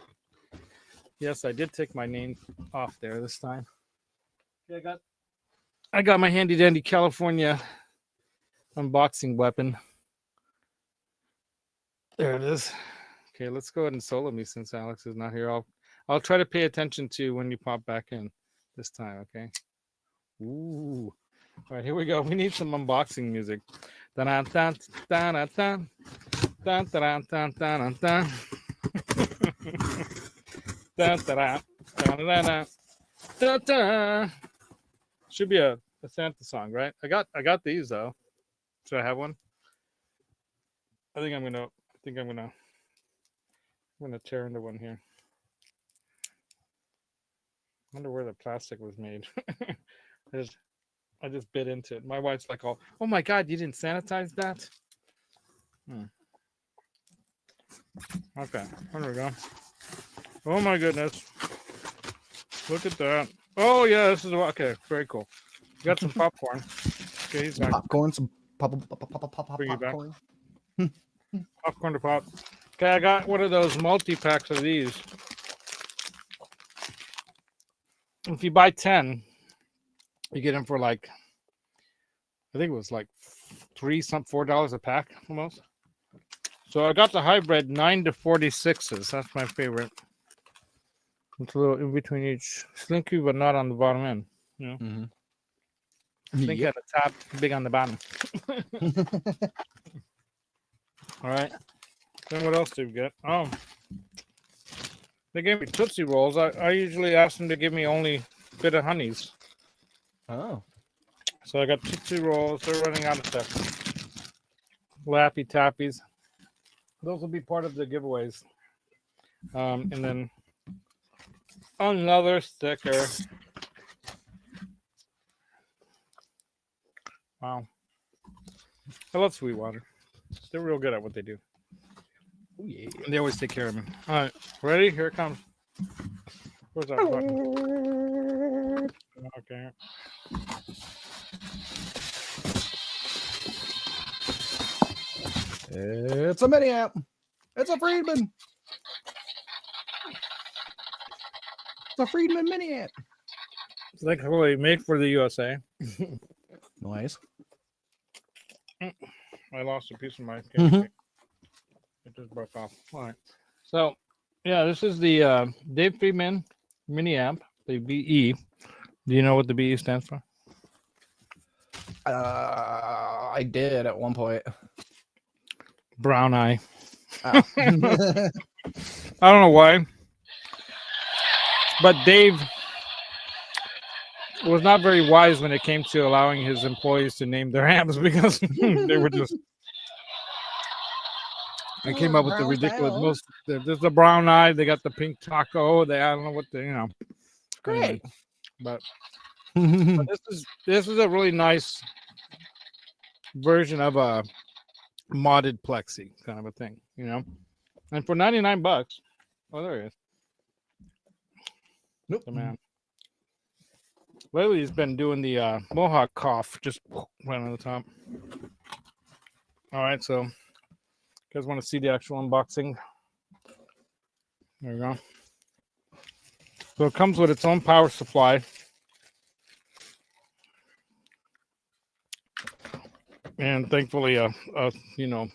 Speaker 1: Yes, I did take my name off there this time. Yeah, I got my handy dandy California unboxing weapon. There it is. Okay, let's go ahead and solo me since Alex is not here. I'll try to pay attention to when you pop back in this time, okay? Ooh. All right, here we go. We need some unboxing music. Dun dun dun dun dun dun dun dun dun dun. Dun dun dun dun dun. Should be a Santa song, right? I got these though. Should I have one? I think I'm gonna tear into one here. I wonder where the plastic was made. I just bit into it. My wife's like, "Oh my God, you didn't sanitize that?" Okay, there we go. Oh my goodness! Look at that. Oh yeah, this is okay. Very cool. Got some popcorn. Okay, he's back.
Speaker 3: Popcorn, some popcorn.
Speaker 1: Popcorn to pop. Okay, I got one of those multi-packs of these. If you buy 10, you get them for like, I think it was like $4 a pack almost. So I got the hybrid 9 to 46s. That's my favorite. It's a little in between each. Slinky, but not on the bottom end. Slinky at the top, big on the bottom. All right. Then what else do we get? Oh, they gave me Tootsie Rolls. I usually ask them to give me only Bit of Honeys.
Speaker 3: Oh.
Speaker 1: So I got Tootsie Rolls. They're running out of stuff. Lappy Tappies. Those will be part of the giveaways. And then another sticker. Wow. I love Sweetwater. They're real good at what they do. Oh, yeah. And they always take care of me. All right. Ready? Here it comes. Where's that button? Okay.
Speaker 3: It's a mini amp. It's a Friedman. It's a Friedman mini amp.
Speaker 1: It's like really made for the USA.
Speaker 3: Nice.
Speaker 1: I lost a piece of my cake. It just broke off. All right. So, yeah, this is the Dave Friedman mini amp, the BE. Do you know what the BE stands for?
Speaker 3: I did at one point.
Speaker 1: Brown eye.
Speaker 3: Oh.
Speaker 1: I don't know why, but Dave was not very wise when it came to allowing his employees to name their amps, because they were just. They came up with the ridiculous. There's the brown eye. They got the pink taco. I don't know what they,
Speaker 3: Great.
Speaker 1: But But this is a really nice version of a modded plexi kind of a thing, you know. And for $99, oh, there he is.
Speaker 3: Nope.
Speaker 1: The man. Lately, he's been doing the Mohawk cough, just right on the top. All right, so you guys want to see the actual unboxing? There you go. So it comes with its own power supply. And thankfully, a you know,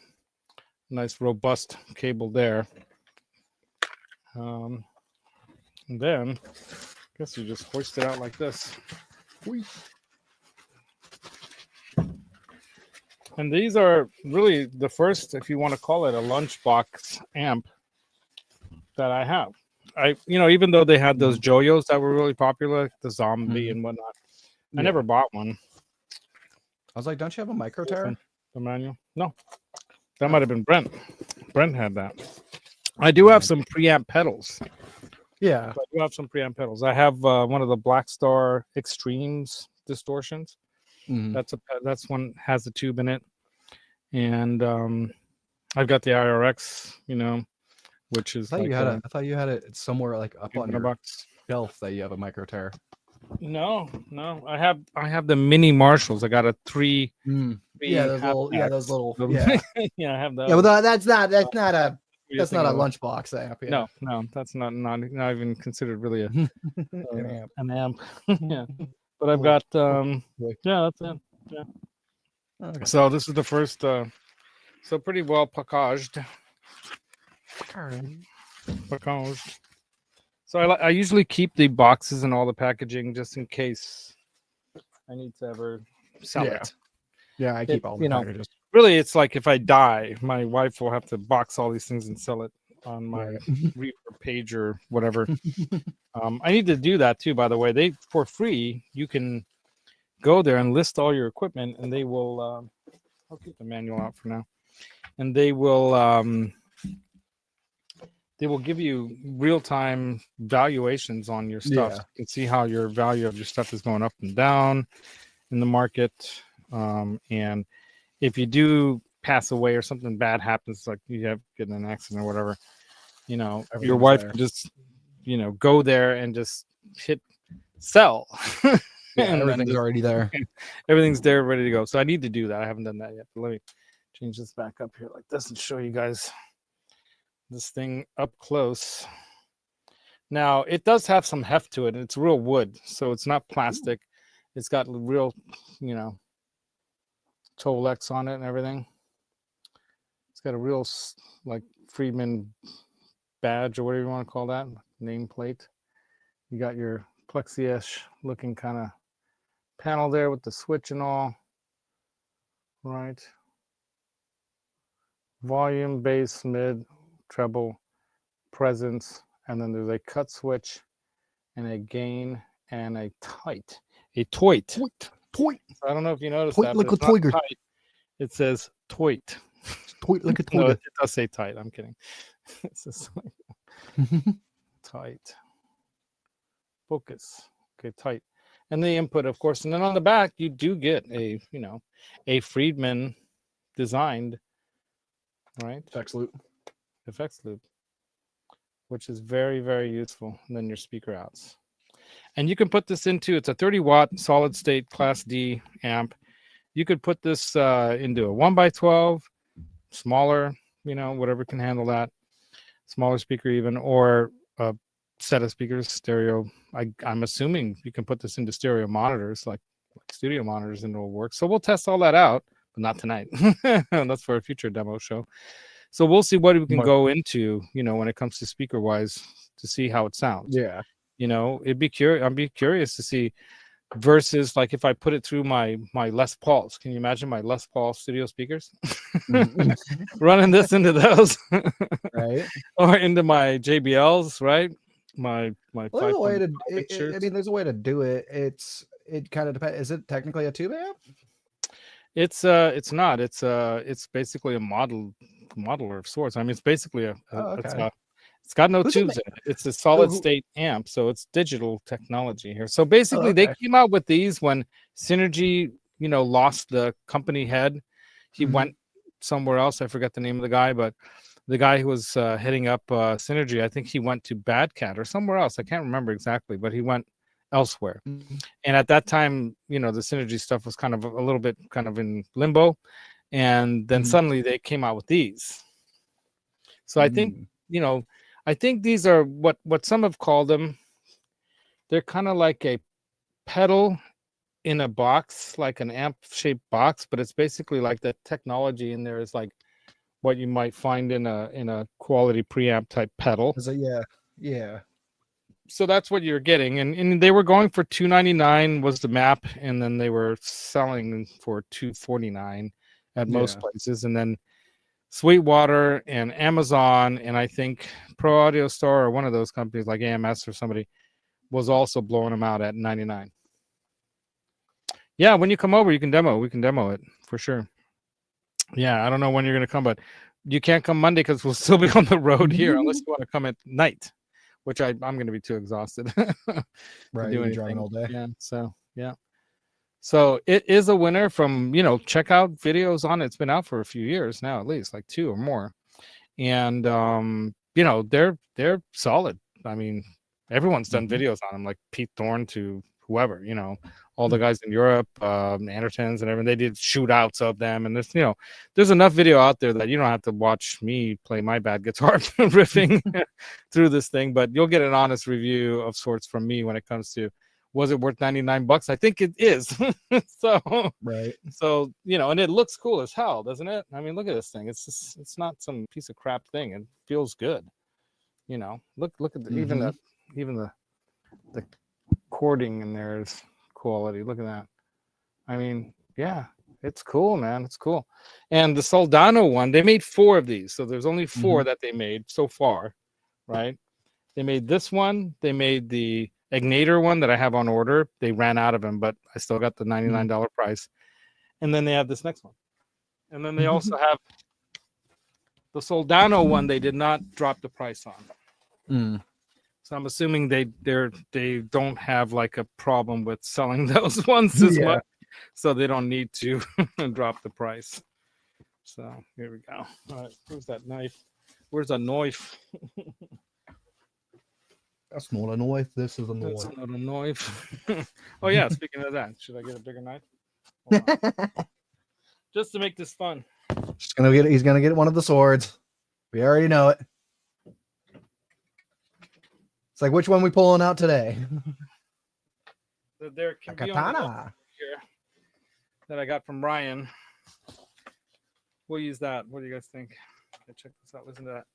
Speaker 1: nice robust cable there. And then, I guess you just hoist it out like this. And these are really the first, if you want to call it, a lunchbox amp that I have. Even though they had those Joyos that were really popular, the Zombie and whatnot, I never bought one.
Speaker 3: I was like, don't you have a micro tare?
Speaker 1: The manual? No. That might have been Brent. Brent had that. I do have some preamp pedals.
Speaker 3: Yeah.
Speaker 1: I do have some preamp pedals. I have one of the Black Star Extremes distortions. That's one has a tube in it. And I've got the IRX, which is
Speaker 3: I thought you had it somewhere like up on your shelf that you have a micro tare.
Speaker 1: No. I have the mini Marshalls. I got a three.
Speaker 3: Those little. Yeah.
Speaker 1: Yeah, I have those.
Speaker 3: Yeah, well, that's not a lunchbox amp. Yeah.
Speaker 1: No, that's not even considered really an amp. Yeah, but I've got that's it. Yeah. Okay. So this is the first. So pretty well packaged. So I usually keep the boxes and all the packaging just in case I need to ever sell it.
Speaker 3: Yeah, I keep all the packages.
Speaker 1: Really, it's like if I die, my wife will have to box all these things and sell it on my Reaper page or whatever. I need to do that too, by the way. For free, you can go there and list all your equipment, and they will. I'll keep the manual out for now, and they will give you real-time valuations on your stuff. You can see how your value of your stuff is going up and down in the market. And if you do pass away or something bad happens, like you have get in an accident or whatever, your wife can just, go there and just hit sell.
Speaker 3: And everything's already there.
Speaker 1: Everything's there, ready to go. So I need to do that. I haven't done that yet. But let me change this back up here like this and show you guys this thing up close. Now it does have some heft to it. It's real wood, so it's not plastic. It's got real, Tolex on it and everything. It's got a real like Friedman badge or whatever you want to call that, nameplate. You got your plexi-ish looking kind of panel there with the switch and all. Right. Volume, bass, mid, treble, presence, and then there's a cut switch and a gain and a toit. So I don't know if you noticed that.
Speaker 3: Like a toiger.
Speaker 1: It says toit.
Speaker 3: Toit like a toiger.
Speaker 1: No, it does say tight. I'm kidding. It's just like tight. Focus. Okay, tight. And the input, of course. And then on the back, you do get a Friedman designed, right?
Speaker 3: Effects loop,
Speaker 1: which is very, very useful. And then your speaker outs. And you can put this into, it's a 30-watt solid state Class D amp. You could put this into a 1x12, smaller, whatever can handle that. Smaller speaker even, or a set of speakers, stereo. I'm assuming you can put this into stereo monitors, like studio monitors, and it'll work. So we'll test all that out, but not tonight. That's for a future demo show. So we'll see what we can go into, when it comes to speaker-wise, to see how it sounds.
Speaker 3: Yeah.
Speaker 1: I'd be curious to see versus like if I put it through my Les Pauls. Can you imagine my Les Paul studio speakers? Running this into those,
Speaker 3: right?
Speaker 1: Or into my JBLs, right? My
Speaker 3: there's a way to do it. It kind of depends. Is it technically a tube amp?
Speaker 1: It's not. It's basically a modeler of sorts. I mean, it's basically It's got no
Speaker 3: Who's it
Speaker 1: tubes in it. It's a solid
Speaker 3: who-
Speaker 1: state amp, so it's digital technology here. So basically,
Speaker 3: Oh,
Speaker 1: they
Speaker 3: okay.
Speaker 1: came out with these when Synergy, lost the company head. He
Speaker 3: Mhm.
Speaker 1: went somewhere else. I forget the name of the guy, but the guy who was heading up Synergy, I think he went to Bad Cat or somewhere else. I can't remember exactly, but he went elsewhere.
Speaker 3: Mhm.
Speaker 1: And at that time, the Synergy stuff was kind of a little bit kind of in limbo. And then
Speaker 3: Mhm.
Speaker 1: suddenly they came out with these. So I think,
Speaker 3: Mm.
Speaker 1: I think these are what some have called them. They're kind of like a pedal in a box, like an amp shaped box, but it's basically like the technology in there is like what you might find in a quality preamp type pedal.
Speaker 3: Is it? Yeah.
Speaker 1: So that's what you're getting. And they were going for $299 was the map, and then they were selling for $249 at most
Speaker 3: Yeah.
Speaker 1: places. And then Sweetwater and Amazon, and I think Pro Audio Store or one of those companies like AMS or somebody was also blowing them out at $99. Yeah, when you come over, we can demo it for sure. Yeah, I don't know when you're gonna come, but you can't come Monday because we'll still be on the road here unless you want to come at night, which I'm gonna be too exhausted to
Speaker 3: Right.
Speaker 1: do
Speaker 3: You'll be driving
Speaker 1: anything.
Speaker 3: all day.
Speaker 1: Yeah, so yeah. So it is a winner from, check out videos on it. It's been out for a few years now, at least like 2 or more. And they're solid. I mean, everyone's done
Speaker 3: Mhm.
Speaker 1: videos on them, like Pete Thorne to whoever, all the guys in Europe, Andertons and everything. They did shootouts of them, and there's enough video out there that you don't have to watch me play my bad guitar riffing through this thing, but you'll get an honest review of sorts from me when it comes to, was it worth $99? I think it is.
Speaker 3: Right.
Speaker 1: So, and it looks cool as hell, doesn't it? I mean, look at this thing. It's not some piece of crap thing. It feels good. Look at
Speaker 3: Mhm.
Speaker 1: even the cording in there is quality. Look at that. I mean, yeah, it's cool, man. It's cool. And the Soldano one, they made 4 of these. So there's only 4
Speaker 3: Mhm.
Speaker 1: that they made so far, right? They made this one. They made the Ignator one that I have on order. They ran out of them, but I still got the $99 price. And then they have this next one. And then they also have the Soldano one. They did not drop the price on.
Speaker 3: Mm.
Speaker 1: So I'm assuming they don't have like a problem with selling those ones as
Speaker 3: Yeah.
Speaker 1: much, so they don't need to drop the price. So here we go. All right, where's that knife? Where's a knife?
Speaker 3: That's not a knife. This is a
Speaker 1: That's
Speaker 3: knife.
Speaker 1: not a knife. Oh yeah, speaking of that, should I get a bigger knife? Hold on. Just to make this fun.
Speaker 3: He's gonna get one of the swords. We already know it. It's like, which one we pulling out today?
Speaker 1: There can be on the
Speaker 3: Katana.
Speaker 1: here that I got from Ryan. We'll use that. What do you guys think? Okay, check this out. Listen to that.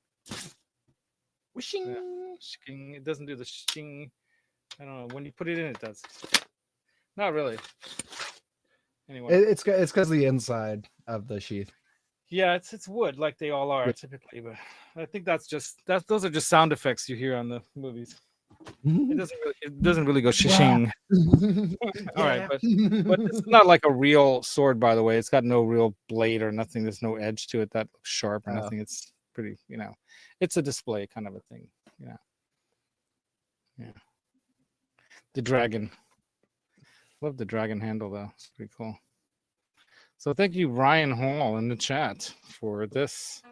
Speaker 3: Whooshing.
Speaker 1: Yeah. Shing. It doesn't do the shing. I don't know. When you put it in, it does. Not really. Anyway.
Speaker 3: It's because of the inside of the sheath.
Speaker 1: Yeah, it's wood like they all are typically, but I think those are just sound effects you hear on the movies. It doesn't really go shing. All right, but it's not like a real sword, by the way. It's got no real blade or nothing. There's no edge to it that looks sharp or nothing. It's pretty, it's a display kind of a thing. Yeah. The dragon. Love the dragon handle though. It's pretty cool. So thank you, Ryan Hall, in the chat for this.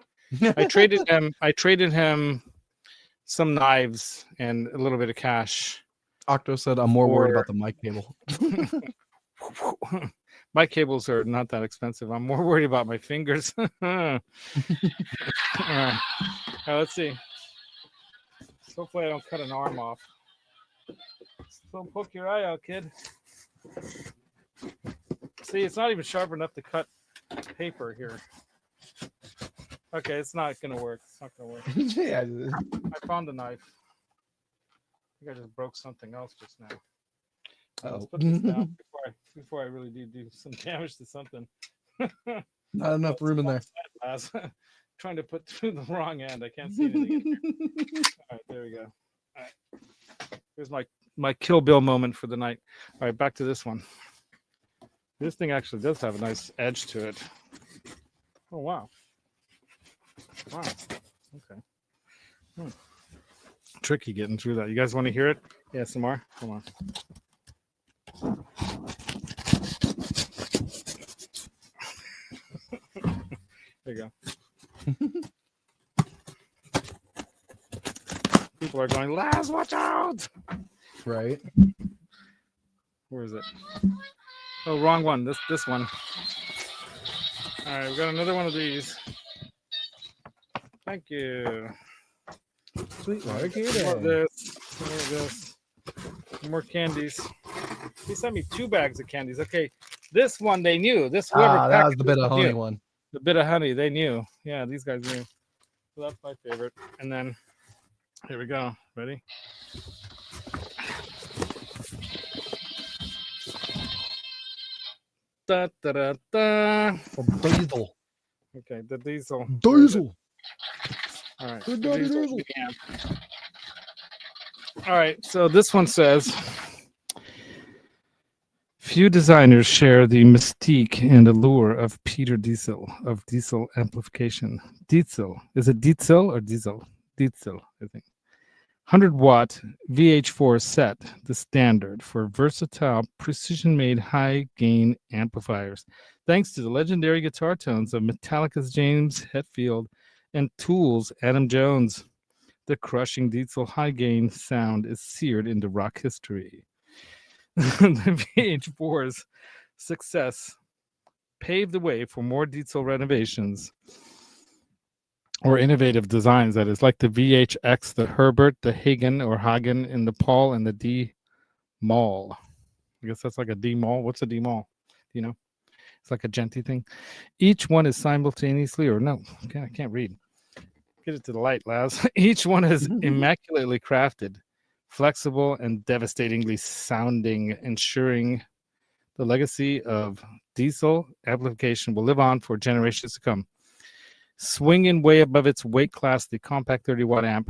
Speaker 1: I traded him some knives and a little bit of cash.
Speaker 3: Octo said, "I'm more worried about the mic cable."
Speaker 1: My cables are not that expensive. I'm more worried about my fingers. All right. Let's see. Hopefully I don't cut an arm off. Don't poke your eye out, kid. See, it's not even sharp enough to cut paper here. Okay, it's not gonna work. It's not gonna work.
Speaker 3: Yeah.
Speaker 1: I found the knife. I think I just broke something else just now. Let's put this down before I really do some damage to something.
Speaker 3: Not enough room in there.
Speaker 1: Trying to put through the wrong end. I can't see anything in here. All right, there we go. All right. Here's my Kill Bill moment for the night. All right, back to this one. This thing actually does have a nice edge to it. Oh, wow. Wow. Okay. tricky getting through that. You guys want to hear it? Yeah, some more. Come on. There you go. People are going, Laz, watch out!
Speaker 3: Right.
Speaker 1: Where is it? Oh, wrong one. This one. All right, we got another one of these. Thank you.
Speaker 3: Sweet
Speaker 1: More of
Speaker 3: margarita.
Speaker 1: this. More of this. More candies. He sent me 2 bags of candies. Okay, this one they knew. This whoever
Speaker 3: That was
Speaker 1: packaged
Speaker 3: the bit of
Speaker 1: this
Speaker 3: honey
Speaker 1: knew.
Speaker 3: one.
Speaker 1: The bit of honey, they knew. Yeah, these guys knew. So that's my favorite. And then here we go. Ready? Da, da, da, da.
Speaker 3: Diesel.
Speaker 1: Okay, the diesel.
Speaker 3: Diesel.
Speaker 1: All right.
Speaker 3: Good
Speaker 1: the
Speaker 3: daddy
Speaker 1: diesel
Speaker 3: diesel.
Speaker 1: began. All right, so this one says, few designers share the mystique and allure of Peter Diesel of diesel amplification. Diesel. Is it Diesel or Diesel? Diesel, I think. 100-watt VH4 set, the standard for versatile, precision-made high-gain amplifiers. Thanks to the legendary guitar tones of Metallica's James Hetfield and Tool's Adam Jones, the crushing Diesel high-gain sound is seared into rock history. The VH4's success paved the way for more Diesel renovations or innovative designs, that is, like the VHX, the Herbert, the Hagen or Hagen in the Paul, and the D-Mall. I guess that's like a D-Mall. What's a D-Mall? Do you know? It's like a genty thing. Each one is simultaneously, or no, okay, I can't read. Get it to the light, Laz. Each one is immaculately crafted, flexible, and devastatingly sounding, ensuring the legacy of diesel amplification will live on for generations to come. Swinging way above its weight class, the compact 30-watt amp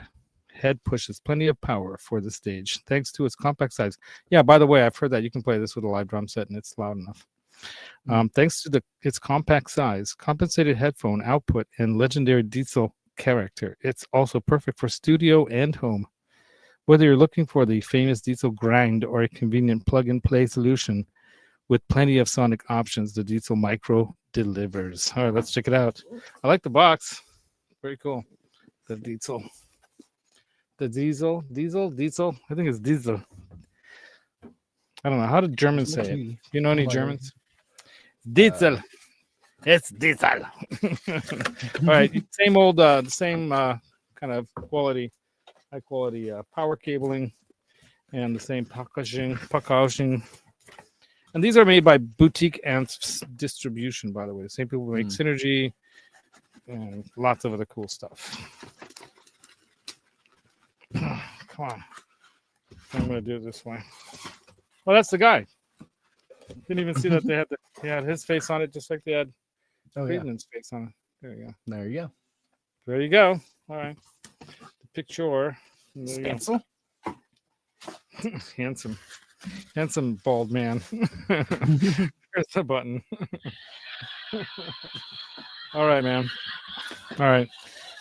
Speaker 1: head pushes plenty of power for the stage, thanks to its compact size. Yeah, by the way, I've heard that you can play this with a live drum set, and it's loud enough. Thanks to its compact size, compensated headphone output, and legendary diesel character, it's also perfect for studio and home. Whether you're looking for the famous diesel grind or a convenient plug-and-play solution with plenty of sonic options, the Diesel Micro delivers. All right, let's check it out. I like the box. Very cool. The Diesel. The Diesel. I think it's Diesel. I don't know. How do Germans say it? Do you know any Germans? Diesel. It's Diesel. All right, same old, same kind of quality, high quality power cabling, and the same packaging. And these are made by Boutique Amps Distribution, by the way. The same people who make Synergy and lots of other cool stuff. Come on. I'm going to do it this way. Well, that's the guy. Didn't even see that they had his face on it, just like they had Friedman's face on it. There you go.
Speaker 3: There you go.
Speaker 1: There you go. All right. The picture.
Speaker 3: Stencil.
Speaker 1: Handsome bald man. Here's the button. All right, man. All right.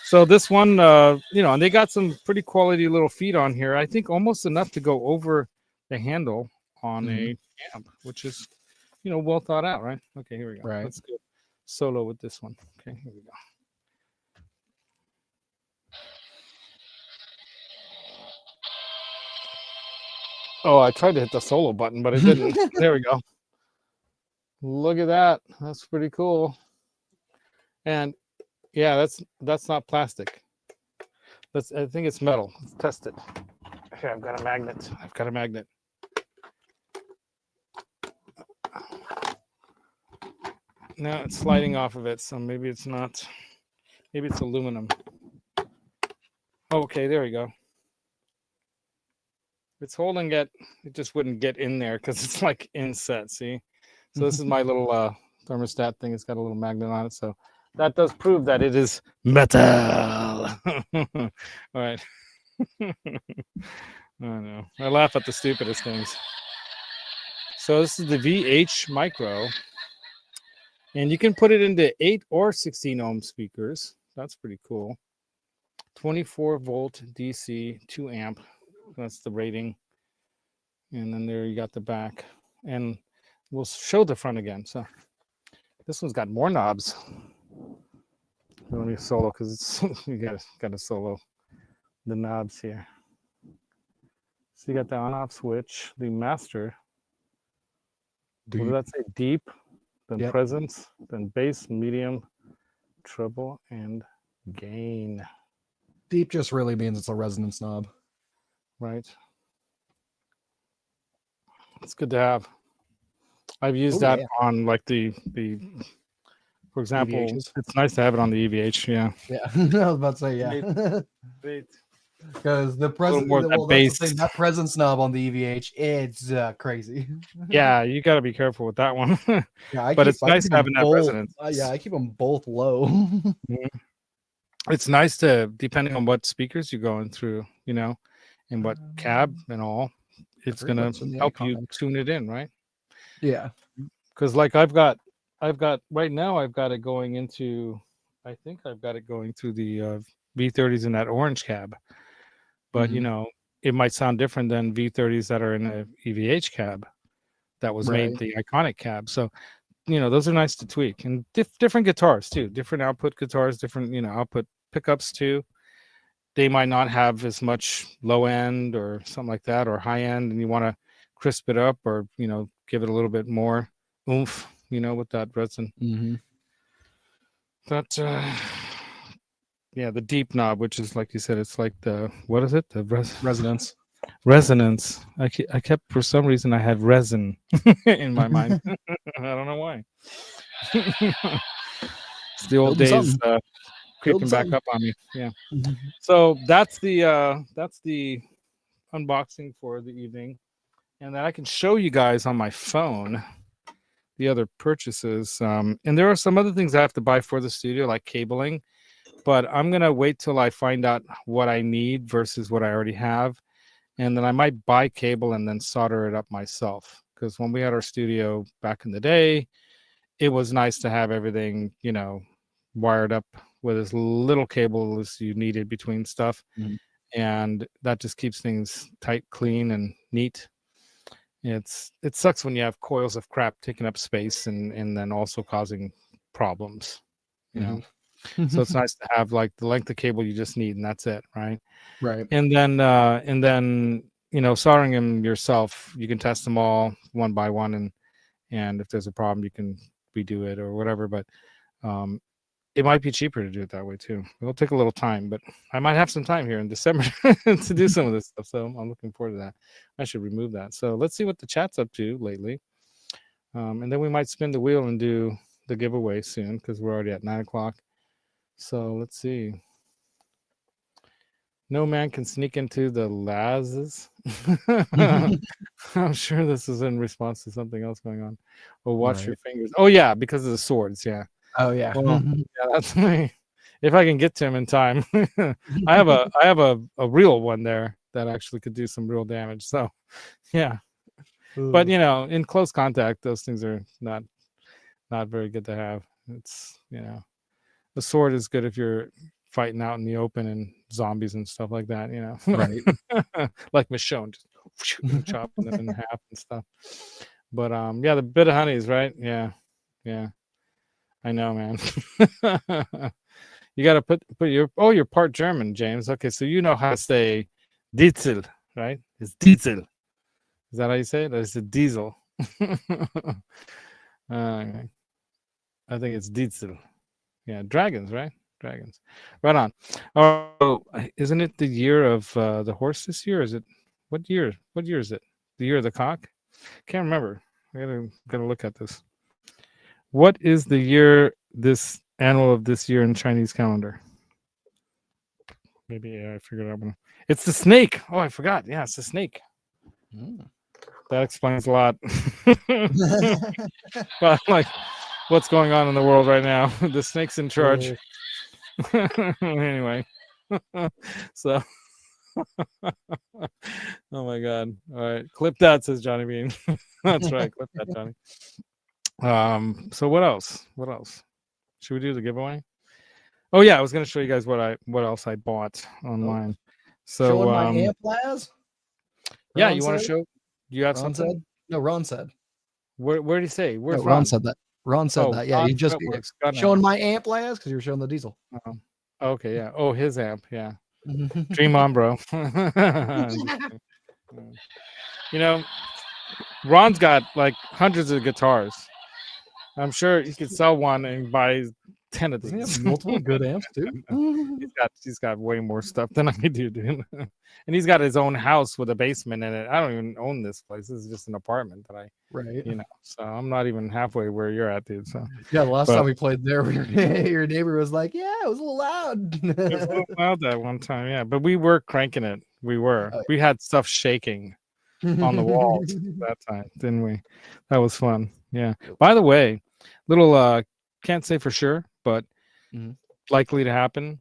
Speaker 1: So this one, and they got some pretty quality little feet on here. I think almost enough to go over the handle on a amp, which is, well thought out, right? Okay, here we go.
Speaker 3: Right.
Speaker 1: Let's go solo with this one. Okay, here we go. Oh, I tried to hit the solo button, but it didn't. There we go. Look at that. That's pretty cool. And yeah, that's not plastic. I think it's metal. Let's test it. Okay, I've got a magnet. Now it's sliding off of it, so maybe it's not. Maybe it's aluminum. Okay, there we go. It's holding it. It just wouldn't get in there because it's like inset. See, so this is my little thermostat thing. It's got a little magnet on it, so that does prove that it is metal. All right. I know. I laugh at the stupidest things. So this is the VH Micro, and you can put it into 8 or 16 ohm speakers. That's pretty cool. 24 volt DC 2 amp. That's the rating. And then there you got the back, and we'll show the front again. So this one's got more knobs. Let me solo because it's you got to solo the knobs here. So you got the on-off switch, the master. What did that say? Deep, then presence, then bass, medium, treble, and gain.
Speaker 3: Deep just really means it's a resonance knob,
Speaker 1: right? It's good to have. I've used that on like the for example,
Speaker 3: EVHs.
Speaker 1: It's nice to have it on the EVH. Yeah.
Speaker 3: I was about to say because the presence, that presence knob on the EVH, it's crazy.
Speaker 1: Yeah, you got to be careful with that one. But it's nice having that resonance.
Speaker 3: Yeah, I keep them both low.
Speaker 1: It's nice to, depending on what speakers you're going through, you know, and what cab and all, it's gonna help you tune it in, right?
Speaker 3: Yeah.
Speaker 1: Because like I've got right now I've got it going into, I think I've got it going through the V30s in that orange cab, but you know, it might sound different than V30s that are in a EVH cab that was made the iconic cab. So, you know, those are nice to tweak, and different guitars too, different output guitars, different, you know, output pickups too. They might not have as much low end or something like that, or high end, and you want to crisp it up, or, you know, give it a little bit more oomph, you know, with that resin. That yeah, the deep knob, which is like you said, it's like the, what is it, the
Speaker 3: resonance.
Speaker 1: I kept, for some reason I had resin in my mind. I don't know why. It's the old days creeping back up on me. Yeah. So that's the unboxing for the evening, and then I can show you guys on my phone the other purchases. And there are some other things I have to buy for the studio, like cabling, but I'm gonna wait till I find out what I need versus what I already have, and then I might buy cable and then solder it up myself. Because when we had our studio back in the day, it was nice to have everything, you know, wired up with as little cable as you needed between stuff. And that just keeps things tight, clean, and neat. It sucks when you have coils of crap taking up space and then also causing problems, you know. So it's nice to have like the length of cable you just need, and that's it, right? And then you know, soldering them yourself, you can test them all one by one, and if there's a problem, you can redo it or whatever. But it might be cheaper to do it that way too. It'll take a little time, but I might have some time here in December to do some of this stuff. So I'm looking forward to that. I should remove that. So let's see what the chat's up to lately. And then we might spin the wheel and do the giveaway soon, because we're already at 9 o'clock. So let's see. No man can sneak into the Laz's. I'm sure this is in response to something else going on. Well, watch your fingers. Oh yeah, because of the swords. Yeah.
Speaker 3: Oh yeah.
Speaker 1: Well, yeah, that's me. If I can get to him in time. I have a real one there that actually could do some real damage. So yeah. But you know, in close contact, those things are not very good to have. It's, you know, the sword is good if you're fighting out in the open and zombies and stuff like that, you know. Like Michonne, just chopping them in half and stuff. But yeah, the bit of honeys, right? Yeah. I know, man. You got to put you're part German, James. Okay, so you know how to say Diesel, right? It's Diesel. Is that how you say it? Or is it Diesel? I think it's Diesel. Yeah, dragons, right? Dragons. Right on. Oh, isn't it the year of the horse this year? Is it what year? What year is it? The year of the cock? Can't remember. I gotta look at this. What is the year, this annual of this year in Chinese calendar? Maybe I figured out one. It's the snake. Oh, I forgot. Yeah, it's the snake. That explains a lot. But like, what's going on in the world right now? The snake's in charge. Anyway, so oh my god. All right, clip that, says Johnny Bean. That's right, clip that, Johnny. So what else should we do? The giveaway? Oh yeah, I was gonna show you guys what else I bought online. So
Speaker 3: showing my amp, Laz.
Speaker 1: Yeah, you want to show? You have
Speaker 3: Ron
Speaker 1: something?
Speaker 3: said? No, Ron said.
Speaker 1: Where did he say? Where's
Speaker 3: Ron? Ron said that. Ron said that. Yeah,
Speaker 1: Ron
Speaker 3: he just showing my amp, Laz, because you were showing the diesel.
Speaker 1: Okay, yeah. Oh, his amp, yeah. Dream on, bro. You know, Ron's got like hundreds of guitars. I'm sure he could sell one and buy 10 of these.
Speaker 3: Doesn't he have multiple good amps too?
Speaker 1: He's got way more stuff than I do, dude. And he's got his own house with a basement in it. I don't even own this place. This is just an apartment that so I'm not even halfway where you're at, dude. So
Speaker 3: yeah, the last time we played there, your neighbor was like, "Yeah, it was a little loud."
Speaker 1: It was a little loud that one time, yeah. But we were cranking it. We had stuff shaking on the walls that time, didn't we? That was fun. Yeah. By the way, little can't say for sure, but likely to happen.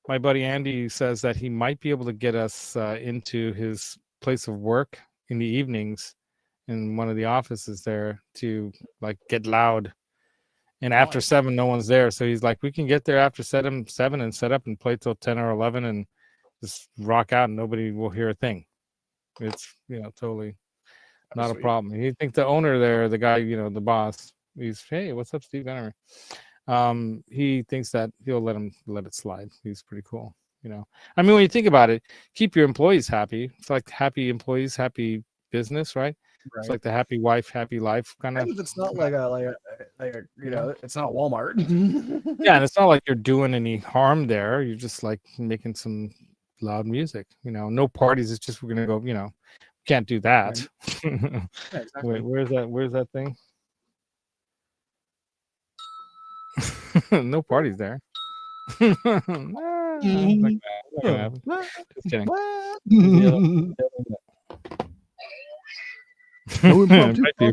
Speaker 1: My buddy Andy says that he might be able to get us into his place of work in the evenings in one of the offices there to like get loud. And after 7, no one's there. So he's like, we can get there after 7 and set up and play till 10 or 11 and just rock out and nobody will hear a thing. It's, totally not a problem. He thinks the owner there, the guy, the boss, he's, hey, what's up, Steve? He thinks that he'll let it slide. He's pretty cool. I mean, when you think about it, keep your employees happy. It's like happy employees, happy business, right? It's like the happy wife, happy life kind of.
Speaker 3: It's not like a it's not Walmart.
Speaker 1: Yeah, and it's not like you're doing any harm there. You're just like making some loud music. No parties. It's just we're gonna go. Can't do that. Right. Yeah, exactly. Wait, where's that thing? No parties there. Just kidding.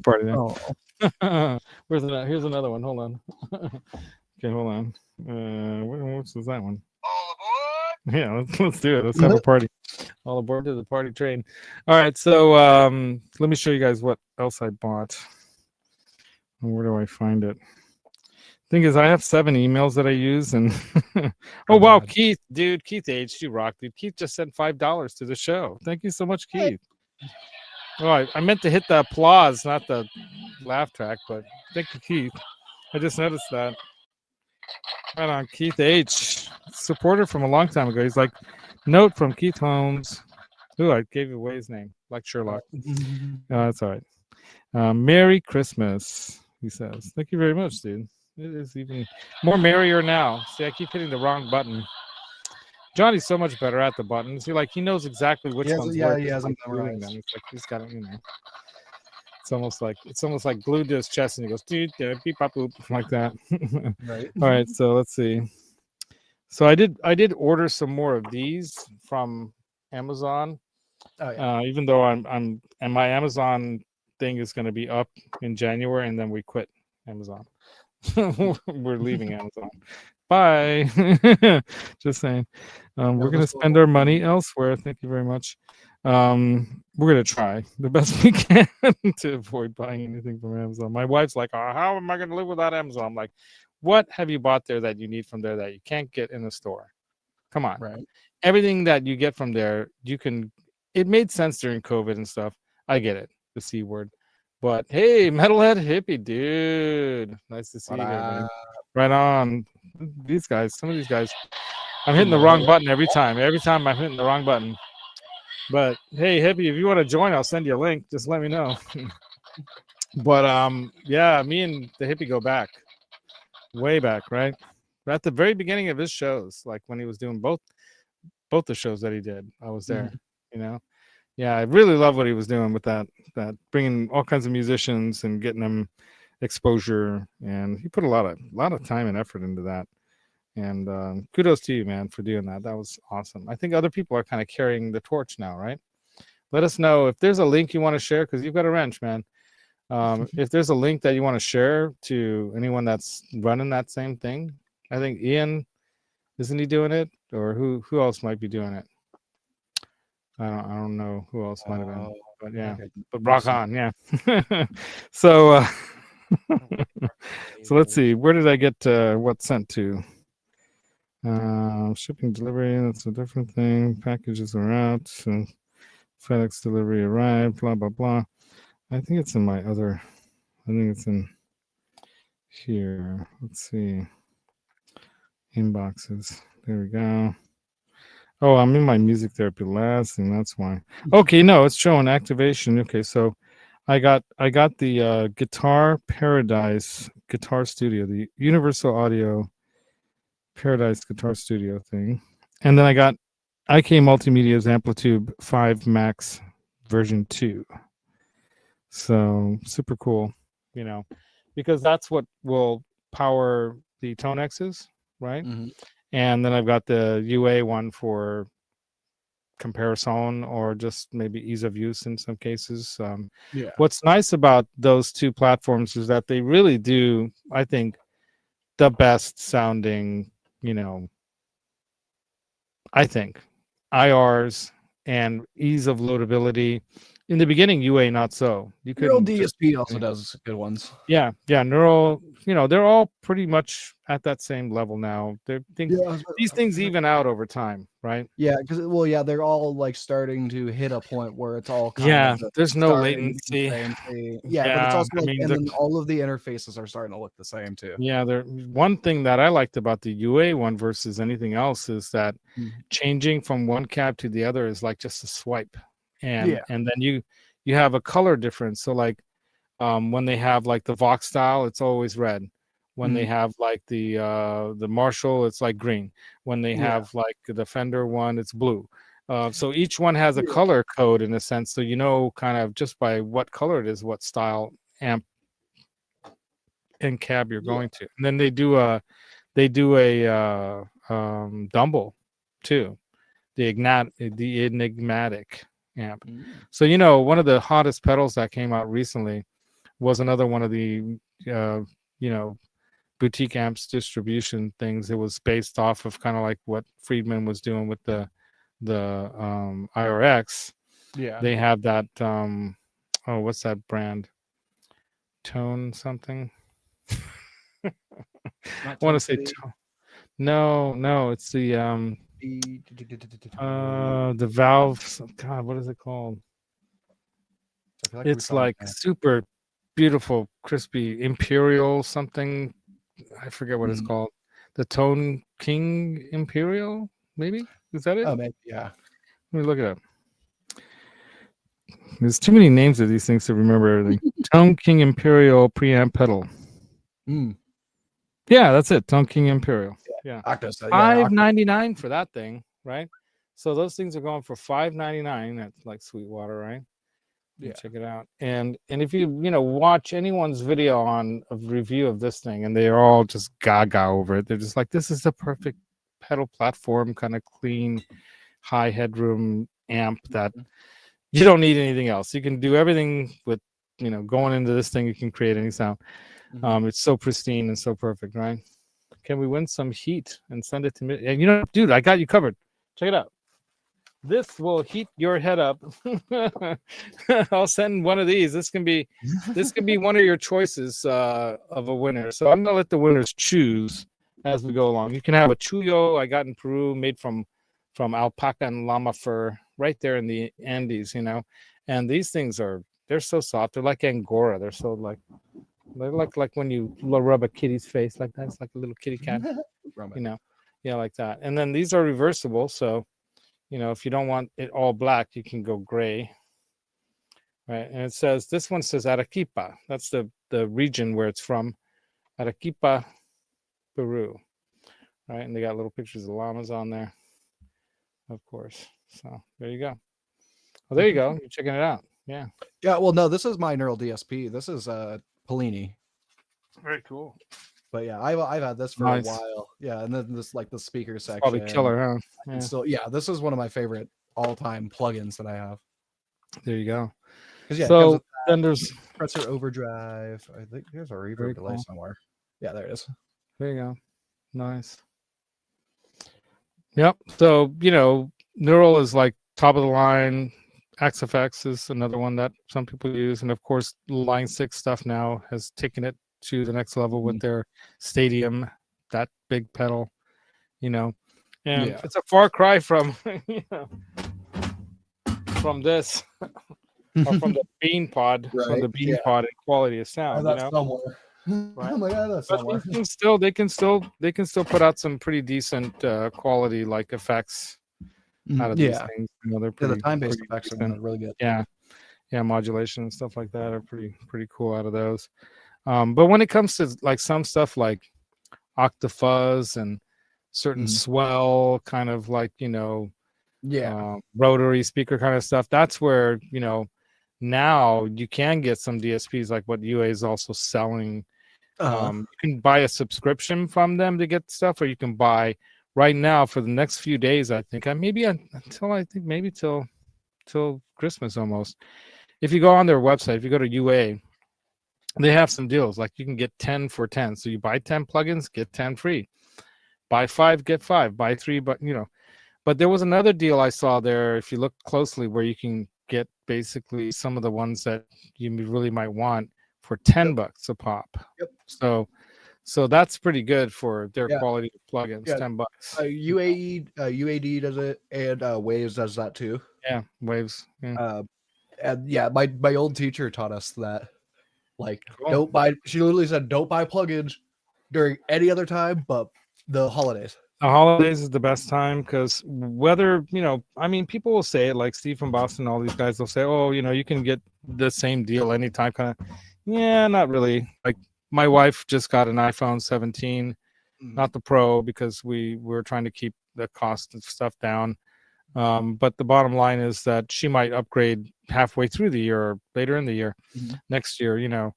Speaker 1: Party there. Here's another one. Hold on. Okay, hold on. What's that one? All aboard! Yeah, let's do it. Let's have a party. All aboard to the party train. All right, so let me show you guys what else I bought. Where do I find it? Thing is, I have 7 emails that I use, and oh wow, Keith, dude, Keith H, you rock, dude. Keith just sent $5 to the show. Thank you so much, Keith. Oh, I meant to hit the applause, not the laugh track, but thank you, Keith. I just noticed that. Right on, Keith H, supporter from a long time ago. He's like, note from Keith Holmes. Ooh, I gave away his name, like Sherlock. That's all right. Merry Christmas, he says. Thank you very much, dude. It is even more merrier now. See, I keep hitting the wrong button. Johnny's so much better at the buttons. He knows exactly which ones work.
Speaker 3: He has them memorized.
Speaker 1: It's like he's got it, It's almost like glued to his chest, and he goes beep pop boop like that.
Speaker 3: Right.
Speaker 1: All right, so let's see. So I did order some more of these from Amazon. Oh, yeah. Even though and my Amazon thing is going to be up in January, and then we quit Amazon. We're leaving Amazon. Bye. Just saying. We're going to spend our money elsewhere. Thank you very much. We're going to try the best we can to avoid buying anything from Amazon. My wife's like, how am I going to live without Amazon? I'm like, what have you bought there that you need from there that you can't get in the store? Come on.
Speaker 3: Right.
Speaker 1: Everything that you get from there, it made sense during COVID and stuff. I get it. The C word. But hey, Metalhead Hippie, dude. Nice to see you here, man. Right on. Some of these guys, I'm hitting the wrong button every time. Every time I'm hitting the wrong button. But hey, Hippie, if you want to join, I'll send you a link. Just let me know. But yeah, me and the Hippie go back. Way back, right? At the very beginning of his shows, like when he was doing both the shows that he did, I was there, Yeah, I really love what he was doing with that bringing all kinds of musicians and getting them exposure, and he put a lot of time and effort into that. And kudos to you, man, for doing that. That was awesome. I think other people are kind of carrying the torch now, right? Let us know if there's a link you want to share, because you've got a wrench, man. If there's a link that you want to share to anyone that's running that same thing, I think Ian, isn't he doing it, or who else might be doing it? I don't know who else might have been, but yeah, but rock on, yeah. So so let's see, where did I get what sent to? Shipping delivery, that's a different thing. Packages are out. So FedEx delivery arrived, blah, blah, blah. I think it's in my other, I think it's in here. Let's see. Inboxes. There we go. Oh, I'm in my music therapy last, and that's why. Okay, no, it's showing activation. Okay, so I got the Guitar Paradise Guitar Studio, the Universal Audio Paradise Guitar Studio thing, and then I got IK Multimedia's Amplitude 5 Max version 2. So super cool, because that's what will power the Tone X's, right?
Speaker 3: Mm-hmm.
Speaker 1: And then I've got the UA one for comparison or just maybe ease of use in some cases. What's nice about those two platforms is that they really do, I think, the best sounding, I think, IRs and ease of loadability. In the beginning, UA not so. You could
Speaker 3: Neural DSP also does good ones.
Speaker 1: Yeah, Neural. They're all pretty much at that same level now. These things even out over time, right?
Speaker 3: Yeah, because they're all like starting to hit a point where it's all
Speaker 1: there's no latency.
Speaker 3: Yeah, but it's also and then all of the interfaces are starting to look the same too.
Speaker 1: Yeah, one thing that I liked about the UA one versus anything else is that changing from one cab to the other is like just a swipe. And then you have a color difference. So like when they have like the Vox style, it's always red. When they have like the Marshall, it's like green. When they have like the Fender one, it's blue. So each one has a color code in a sense, so kind of just by what color it is, what style amp and cab you're going to. And then they do a Dumble too, the enigmatic amp. So one of the hottest pedals that came out recently was another one of the boutique amps distribution things. It was based off of kind of like what Friedman was doing with the IRX. They have that what's that brand? Tone something. I want to say tone. No, it's the valve. God, what is it called? It's like super beautiful, crispy Imperial something. I forget what it's called. The Tone King Imperial, maybe? Is that it?
Speaker 3: Oh, maybe, yeah.
Speaker 1: Let me look it up. There's too many names of these things to remember everything. Tone King Imperial preamp pedal. Yeah, that's it. Tone King Imperial. Yeah. $5.99 for that thing, right? So those things are going for $5.99. That's like Sweetwater, right? Yeah, check it out. And if you watch anyone's video on a review of this thing, and they're all just gaga over it. They're just like, this is the perfect pedal platform, kind of clean, high headroom amp that you don't need anything else. You can do everything with going into this thing. You can create any sound. It's so pristine and so perfect, right? Can we win some heat and send it to me? And dude, I got you covered. Check it out. This will heat your head up. I'll send one of these. This can be one of your choices of a winner. So I'm gonna let the winners choose as we go along. You can have a Chuyo I got in Peru, made from alpaca and llama fur, right there in the Andes. And these things they're so soft. They're like Angora. They're so like when you rub a kitty's face like that. It's like a little kitty cat. Like that. And then these are reversible, so. If you don't want it all black, you can go gray, right? And it says, this one says Arequipa. That's the region where it's from, Arequipa, Peru, right? And they got little pictures of llamas on there, of course. So there you go. Well, there you go. You're checking it out. Yeah.
Speaker 3: Yeah. Well, no, this is my Neural DSP. This is Polini.
Speaker 1: Very cool.
Speaker 3: But yeah, I've had this for a while. Yeah, and then this like the speaker section.
Speaker 1: Probably killer, huh?
Speaker 3: Yeah. So this is one of my favorite all-time plugins that I have.
Speaker 1: There you go.
Speaker 3: So then there's compressor overdrive. I think there's a reverb delay somewhere. Yeah, there it is.
Speaker 1: There you go. Nice. Yep. So Neural is like top of the line. XFX is another one that some people use, and of course, Line 6 stuff now has taken it to the next level with their Stadium, that big pedal, you know, and it's a far cry from, from this, or from the bean pod, from the bean pod and quality of sound,
Speaker 3: somewhere.
Speaker 1: Right.
Speaker 3: I'm like, that's somewhere.
Speaker 1: They can still put out some pretty decent quality like effects out of these things. They're pretty,
Speaker 3: the time-based effects are really good.
Speaker 1: Yeah, modulation and stuff like that are pretty cool out of those. But when it comes to like some stuff like octafuzz and certain swell kind of like rotary speaker kind of stuff, that's where now you can get some DSPs like what UA is also selling. You can buy a subscription from them to get stuff, or you can buy right now for the next few days. I think maybe till Christmas almost. If you go on their website, if you go to UA, they have some deals. Like you can get 10 for 10. So you buy 10 plugins, get 10 free. Buy 5, get 5. Buy 3, but But there was another deal I saw there, if you look closely, where you can get basically some of the ones that you really might want for $10 a pop.
Speaker 3: Yep.
Speaker 1: So that's pretty good for their quality plugins. $10.
Speaker 2: UAD does it, and Waves does that too.
Speaker 1: Yeah, Waves. Yeah.
Speaker 2: And my old teacher taught us that. Like, don't buy. She literally said, don't buy plugins during any other time but the holidays.
Speaker 1: The holidays is the best time because whether, people will say it, like Steve from Boston, all these guys will say, oh, you can get the same deal anytime. Kind of, not really. Like my wife just got an iPhone 17, not the Pro, because we were trying to keep the cost of stuff down. But the bottom line is that she might upgrade halfway through the year or later in the year, next year,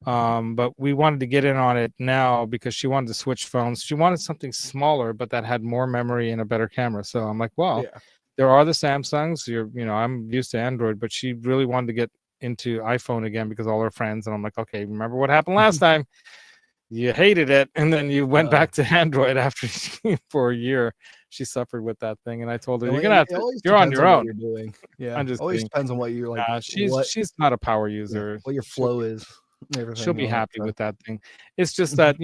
Speaker 1: but we wanted to get in on it now because she wanted to switch phones. She wanted something smaller, but that had more memory and a better camera. So I'm like, well, there are the Samsungs. I'm used to Android, but she really wanted to get into iPhone again because all her friends. And I'm like, okay, remember what happened last time? You hated it, and then you went back to Android after for a year. She suffered with that thing, and I told her, you're on your own.
Speaker 2: You're doing. Yeah,
Speaker 1: I'm just
Speaker 2: always depends on what you're like.
Speaker 1: She's not a power user.
Speaker 2: What your flow is.
Speaker 1: She'll be happy with that thing. It's just that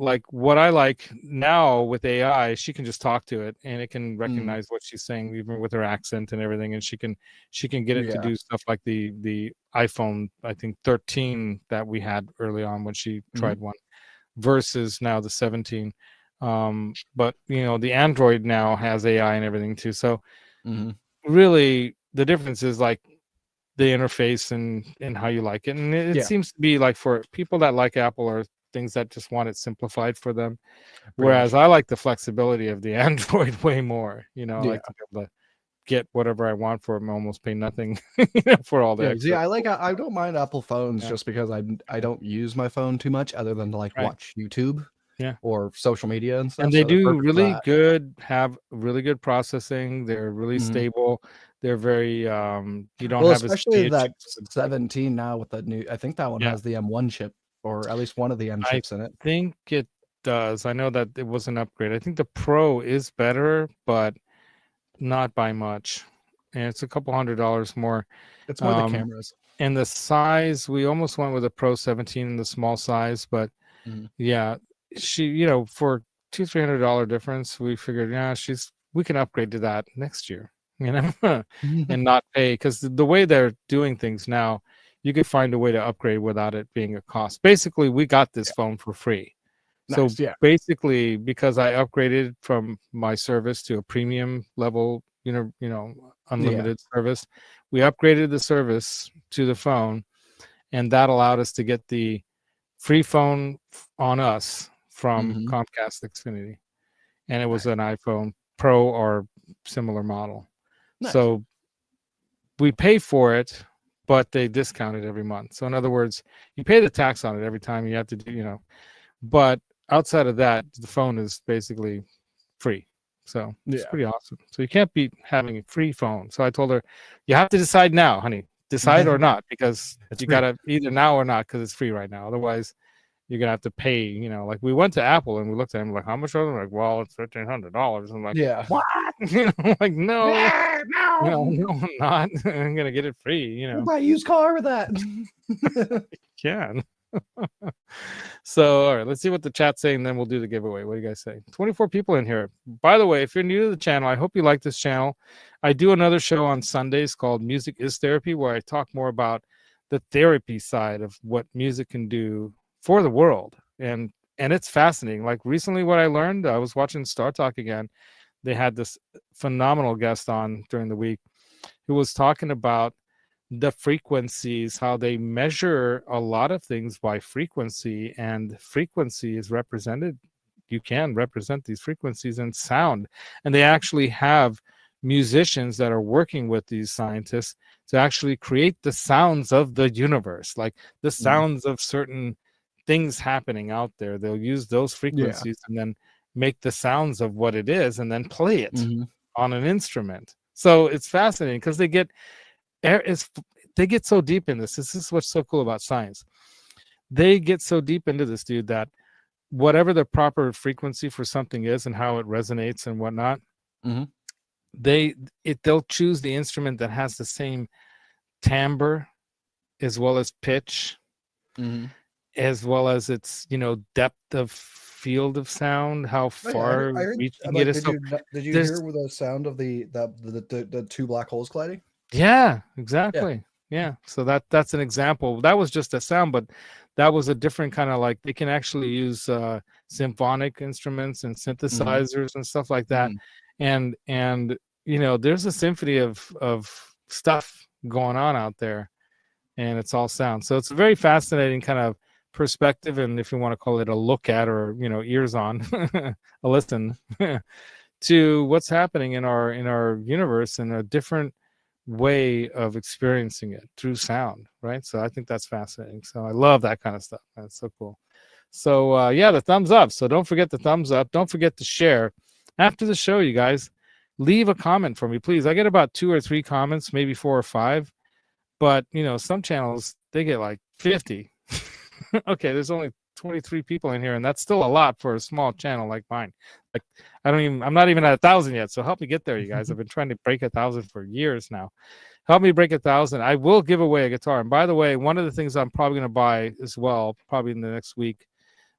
Speaker 1: like what I like now with AI, she can just talk to it and it can recognize what she's saying, even with her accent and everything, and she can get it to do stuff like the iPhone, I think 13 that we had early on when she tried one, versus now the 17. But the Android now has AI and everything too. So really the difference is like the interface and how you like it. And it seems to be like for people that like Apple or things that just want it simplified for them. Whereas I like the flexibility of the Android way more. I like to be able to get whatever I want for it and almost pay nothing for all that.
Speaker 2: Yeah, I don't mind Apple phones just because I don't use my phone too much other than to watch YouTube. Or social media and stuff.
Speaker 1: And they do really good, have really good processing. They're really stable. They're very you don't have
Speaker 2: especially that 17 now with the new. I think that one has the M1 chip, or at least one of the M chips in it.
Speaker 1: I think it does. I know that it was an upgrade. I think the Pro is better, but not by much. And it's a couple $100 more.
Speaker 2: It's more the cameras.
Speaker 1: And the size, we almost went with a Pro 17 in the small size, but she, for $200-300 difference, we figured, we can upgrade to that next year, and not pay, because the way they're doing things now, you could find a way to upgrade without it being a cost. Basically, we got this phone for free. Nice, so basically, because I upgraded from my service to a premium level, unlimited service, we upgraded the service to the phone, and that allowed us to get the free phone on us from Comcast Xfinity, and it was an iPhone Pro or similar model. So we pay for it, but they discount it every month. So in other words, you pay the tax on it every time you have to do, but outside of that, the phone is basically free. So it's pretty awesome. So you can't beat having a free phone. So I told her, you have to decide now, honey, decide or not, because you got to either now or not, because it's free right now. Otherwise, you're gonna have to pay, like we went to Apple and we looked at them like, how much are they? Like, well, it's $1,300. I'm like, what? Like, no, I'm not. I'm gonna get it free.
Speaker 2: Buy a used car with that.
Speaker 1: Can. So, all right, let's see what the chat's saying, then we'll do the giveaway. What do you guys say? 24 people in here. By the way, if you're new to the channel, I hope you like this channel. I do another show on Sundays called Music is Therapy, where I talk more about the therapy side of what music can do for the world. And it's fascinating. Like recently what I learned, I was watching Star Talk again. They had this phenomenal guest on during the week who was talking about the frequencies, how they measure a lot of things by frequency, and frequency is represented. You can represent these frequencies in sound, and they actually have musicians that are working with these scientists to actually create the sounds of the universe, like the sounds of certain things happening out there. They'll use those frequencies and then make the sounds of what it is and then play it on an instrument. So it's fascinating because they get so deep in this. This is what's so cool about science. They get so deep into this, dude, that whatever the proper frequency for something is and how it resonates and whatnot, they'll choose the instrument that has the same timbre as well as pitch, as well as its depth of field of sound, how far reaching it is.
Speaker 2: Did you hear with the sound of the two black holes colliding?
Speaker 1: Yeah, exactly. Yeah. So that's an example. That was just a sound, but that was a different kind of, like, they can actually use symphonic instruments and synthesizers and stuff like that. And there's a symphony of stuff going on out there, and it's all sound. So it's a very fascinating kind of perspective, and if you want to call it a look at, or ears on, a listen to what's happening in our universe in a different way of experiencing it through sound, right? So I think that's fascinating. So I love that kind of stuff. That's so cool. So yeah, the thumbs up. So don't forget the thumbs up. Don't forget to share. After the show, you guys, leave a comment for me, please. I get about 2 or 3 comments, maybe 4 or 5, but some channels, they get like 50. Okay, there's only 23 people in here, and that's still a lot for a small channel like mine. Like, I'm not even at 1,000 yet, so help me get there, you guys. I've been trying to break 1,000 for years now. Help me break 1,000. I will give away a guitar. And by the way, one of the things I'm probably going to buy as well, probably in the next week,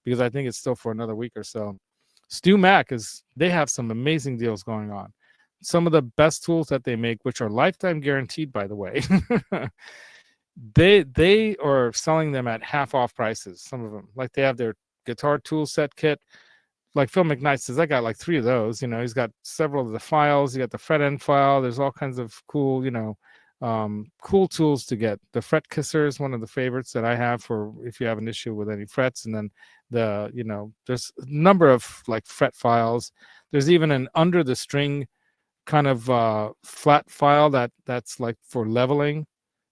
Speaker 1: because I think it's still for another week or so, Stu Mac, they have some amazing deals going on. Some of the best tools that they make, which are lifetime guaranteed, by the way, they are selling them at half off prices. Some of them, like, they have their guitar tool set kit. Like Phil McKnight says, I got like 3 of those. He's got several of the files. You got the fret end file. There's all kinds of cool, cool tools to get. The fret kisser is one of the favorites that I have for if you have an issue with any frets. And then there's a number of like fret files. There's even an under the string kind of flat file that's like for leveling.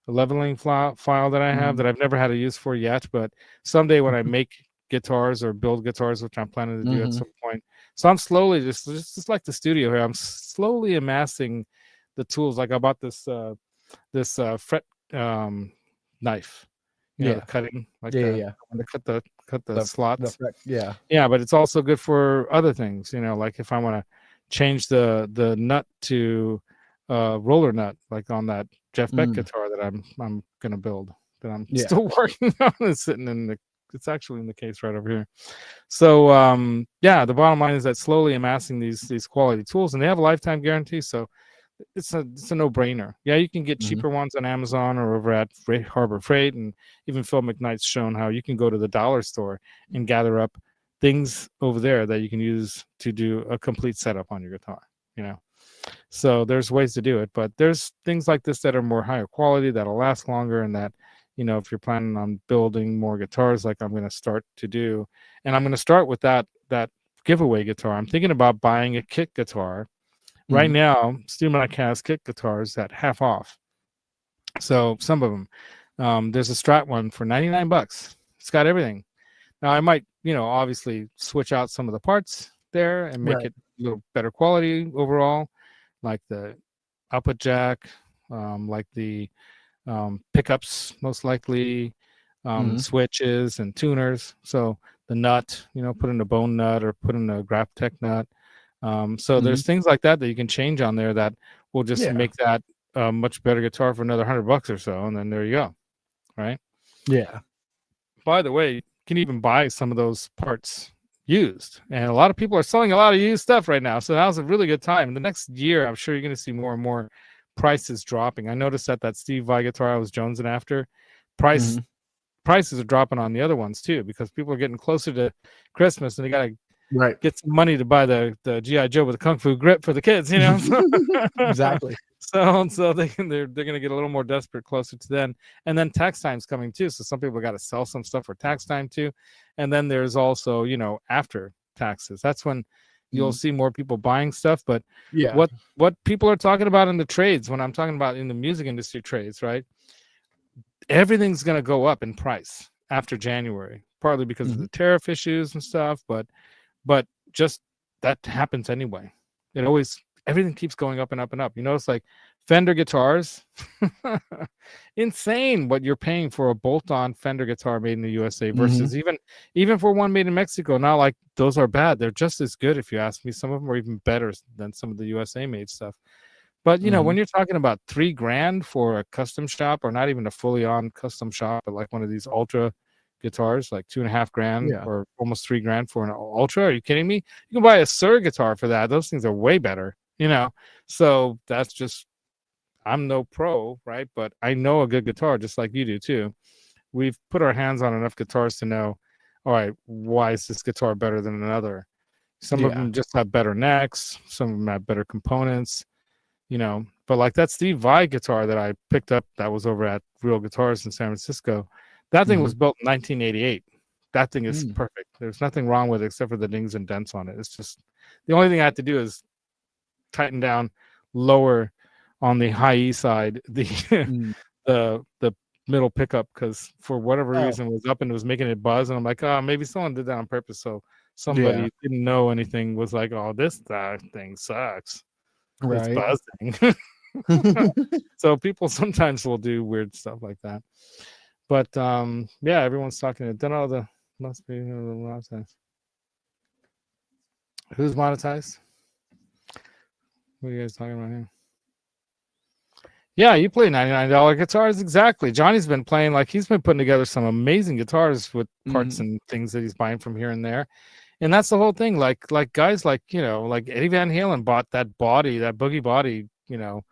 Speaker 1: A leveling file that I have that I've never had a use for yet, but someday when I make guitars or build guitars, which I'm planning to do at some point. So I'm slowly just like the studio here, I'm slowly amassing the tools. Like I bought this fret knife, cutting, like to cut the slots. But it's also good for other things, like if I want to change the nut to roller nut, like on that Jeff Beck guitar that I'm gonna build, that I'm still working on. It's sitting it's actually in the case right over here. So the bottom line is that slowly amassing these quality tools, and they have a lifetime guarantee, so it's a no-brainer. Yeah, you can get cheaper ones on Amazon or over at Harbor Freight, and even Phil McKnight's shown how you can go to the dollar store and gather up things over there that you can use to do a complete setup on your guitar. So there's ways to do it, but there's things like this that are more higher quality, that'll last longer, and that if you're planning on building more guitars, like I'm going to start to do, and I'm going to start with that giveaway guitar. I'm thinking about buying a kit guitar. Right now, Stu Mac has kit guitars at half off. So some of them, there's a Strat one for $99. It's got everything. Now I might, obviously switch out some of the parts there and make it a little better quality overall, like the output jack, like the pickups, most likely, switches and tuners. So the nut, put in a bone nut or put in a Graptec nut. So there's things like that you can change on there that will just make that a much better guitar for another $100 or so, and then there you go, right?
Speaker 2: Yeah.
Speaker 1: By the way, can even buy some of those parts used, and a lot of people are selling a lot of used stuff right now. So now's a really good time. In the next year, I'm sure you're going to see more and more prices dropping. I noticed that Steve Vai guitar I was jonesing after, prices are dropping on the other ones too, because people are getting closer to Christmas and they got to get some money to buy the GI Joe with the Kung Fu grip for the kids, you know.
Speaker 2: Exactly.
Speaker 1: So they're gonna get a little more desperate closer to then, and then tax time's coming too. So some people got to sell some stuff for tax time too, and then there's also, you know, after taxes. That's when you'll see more people buying stuff. But what people are talking about in the trades, when I'm talking about in the music industry trades, right? Everything's gonna go up in price after January, partly because of the tariff issues and stuff, but just that happens anyway. It always, everything keeps going up and up and up. You know, it's like Fender guitars, insane what you're paying for a bolt-on Fender guitar made in the USA versus even for one made in Mexico. Not like those are bad. They're just as good, if you ask me. Some of them are even better than some of the USA made stuff. But you know, when you're talking about $3,000 for a custom shop, or not even a fully on custom shop, but like one of these ultra guitars, like $2,500 or almost $3,000 for an ultra, are you kidding me? You can buy a Sir guitar for that. Those things are way better, you know. So that's just, I'm no pro, right? But I know a good guitar just like you do too. We've put our hands on enough guitars to know, all right, why is this guitar better than another? Some of them just have better necks, some of them have better components, you know. But like that Steve Vai guitar that I picked up that was over at Real Guitars in San Francisco, that thing was built in 1988. That thing is perfect. There's nothing wrong with it except for the dings and dents on it. It's just, the only thing I had to do is tighten down lower on the high E side, the middle pickup, because for whatever reason it was up and it was making it buzz, and I'm like, oh, maybe someone did that on purpose. So somebody didn't know anything, was like, oh, this thing sucks. It's buzzing. So people sometimes will do weird stuff like that. But yeah, everyone's talking. Then all the must be monetized. Who's monetized? What are you guys talking about here? Yeah, you play $99 guitars, exactly. Johnny's been playing, like, he's been putting together some amazing guitars with parts and things that he's buying from here and there. And that's the whole thing. Like guys like, you know, like Eddie Van Halen bought that body, that boogie body, you know,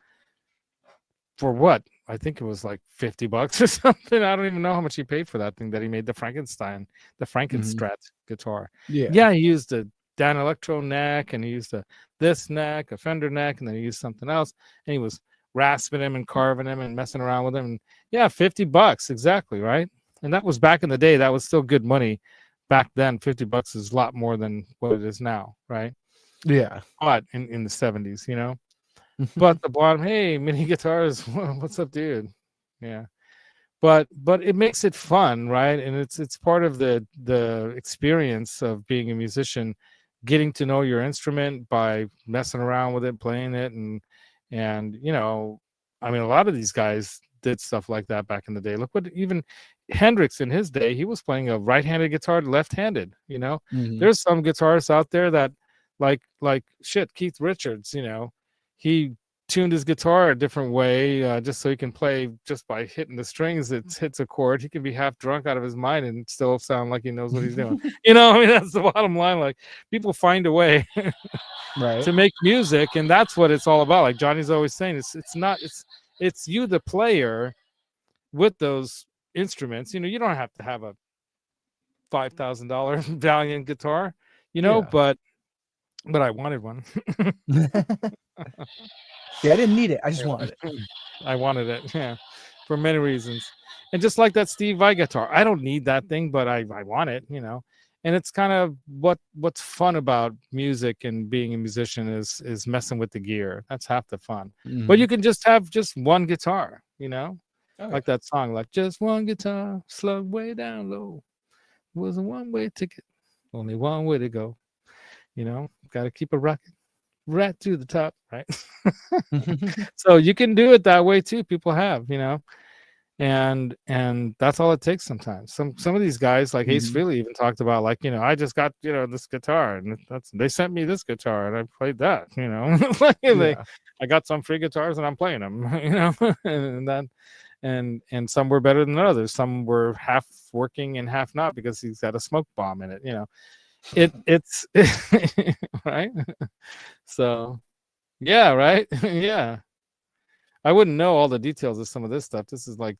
Speaker 1: for what? I think it was like $50 or something. I don't even know how much he paid for that thing that he made, the Frankenstrat guitar. Yeah, he used a Dan Electro neck, and he used this neck, a Fender neck, and then he used something else, and he was rasping him and carving him and messing around with him. And yeah, $50, exactly, right? And that was back in the day. That was still good money back then. $50 is a lot more than what it is now, right?
Speaker 2: Yeah.
Speaker 1: But in the 70s, you know. But the bottom, hey, mini guitars, what's up, dude? Yeah. But it makes it fun, right? And it's part of the experience of being a musician, getting to know your instrument by messing around with it, playing it, and you know, I mean, a lot of these guys did stuff like that back in the day. Look what even Hendrix in his day, he was playing a right-handed guitar left-handed, you know. There's some guitarists out there that like shit, Keith Richards, you know, he tuned his guitar a different way just so he can play just by hitting the strings. It hits a chord. He can be half drunk out of his mind and still sound like he knows what he's doing. You know, I mean, that's the bottom line. Like, people find a way to make music, and that's what it's all about. Like Johnny's always saying, it's you, the player, with those instruments. You know, you don't have to have a $5,000 Valiant guitar, you know, but I wanted one.
Speaker 2: Yeah, I didn't need it. I just wanted it.
Speaker 1: I wanted it, yeah, for many reasons. And just like that Steve Vai guitar, I don't need that thing, but I want it, you know. And it's kind of what's fun about music and being a musician is messing with the gear. That's half the fun. But you can just have just one guitar, you know, like that song, like just one guitar, slug way down low. It was a one-way ticket, only one way to go. You know, got to keep it rocking right to the top, right? So you can do it that way too. People have, you know, and that's all it takes sometimes. Some of these guys, like Ace Frehley, even talked about, like, you know, I just got, you know, this guitar, and they sent me this guitar, and I played that, you know. I got some free guitars and I'm playing them, you know. and some were better than others. Some were half working and half not because he's got a smoke bomb in it. It's right. So yeah, right. Yeah, I wouldn't know all the details of some of this stuff. This is like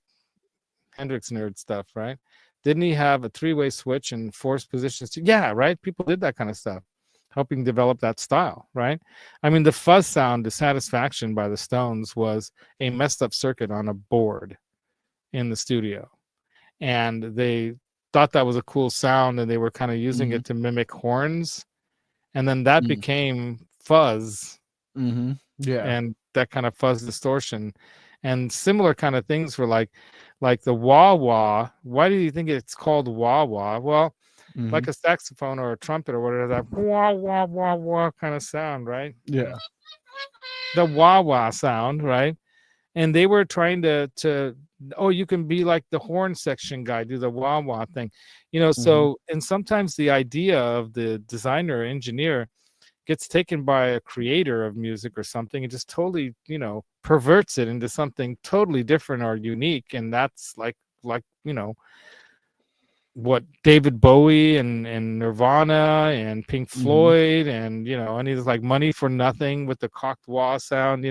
Speaker 1: Hendrix nerd stuff, right? Didn't he have a 3-way switch and force positions too? Yeah, right. People did that kind of stuff, helping develop that style, right? I mean, the fuzz sound, Dissatisfaction by the Stones was a messed up circuit on a board in the studio, and they thought that was a cool sound, and they were kind of using it to mimic horns, and then that became fuzz, and that kind of fuzz distortion, and similar kind of things were like the wah wah. Why do you think it's called wah wah? Well, like a saxophone or a trumpet or whatever, that wah wah wah wah kind of sound, right?
Speaker 2: Yeah.
Speaker 1: The wah wah sound, right? And they were trying to you can be like the horn section guy, do the wah wah thing, so, and sometimes the idea of the designer or engineer gets taken by a creator of music or something and just totally, perverts it into something totally different or unique. And that's like what David Bowie and Nirvana and Pink Floyd and and he's like Money for Nothing with the cocked wah sound,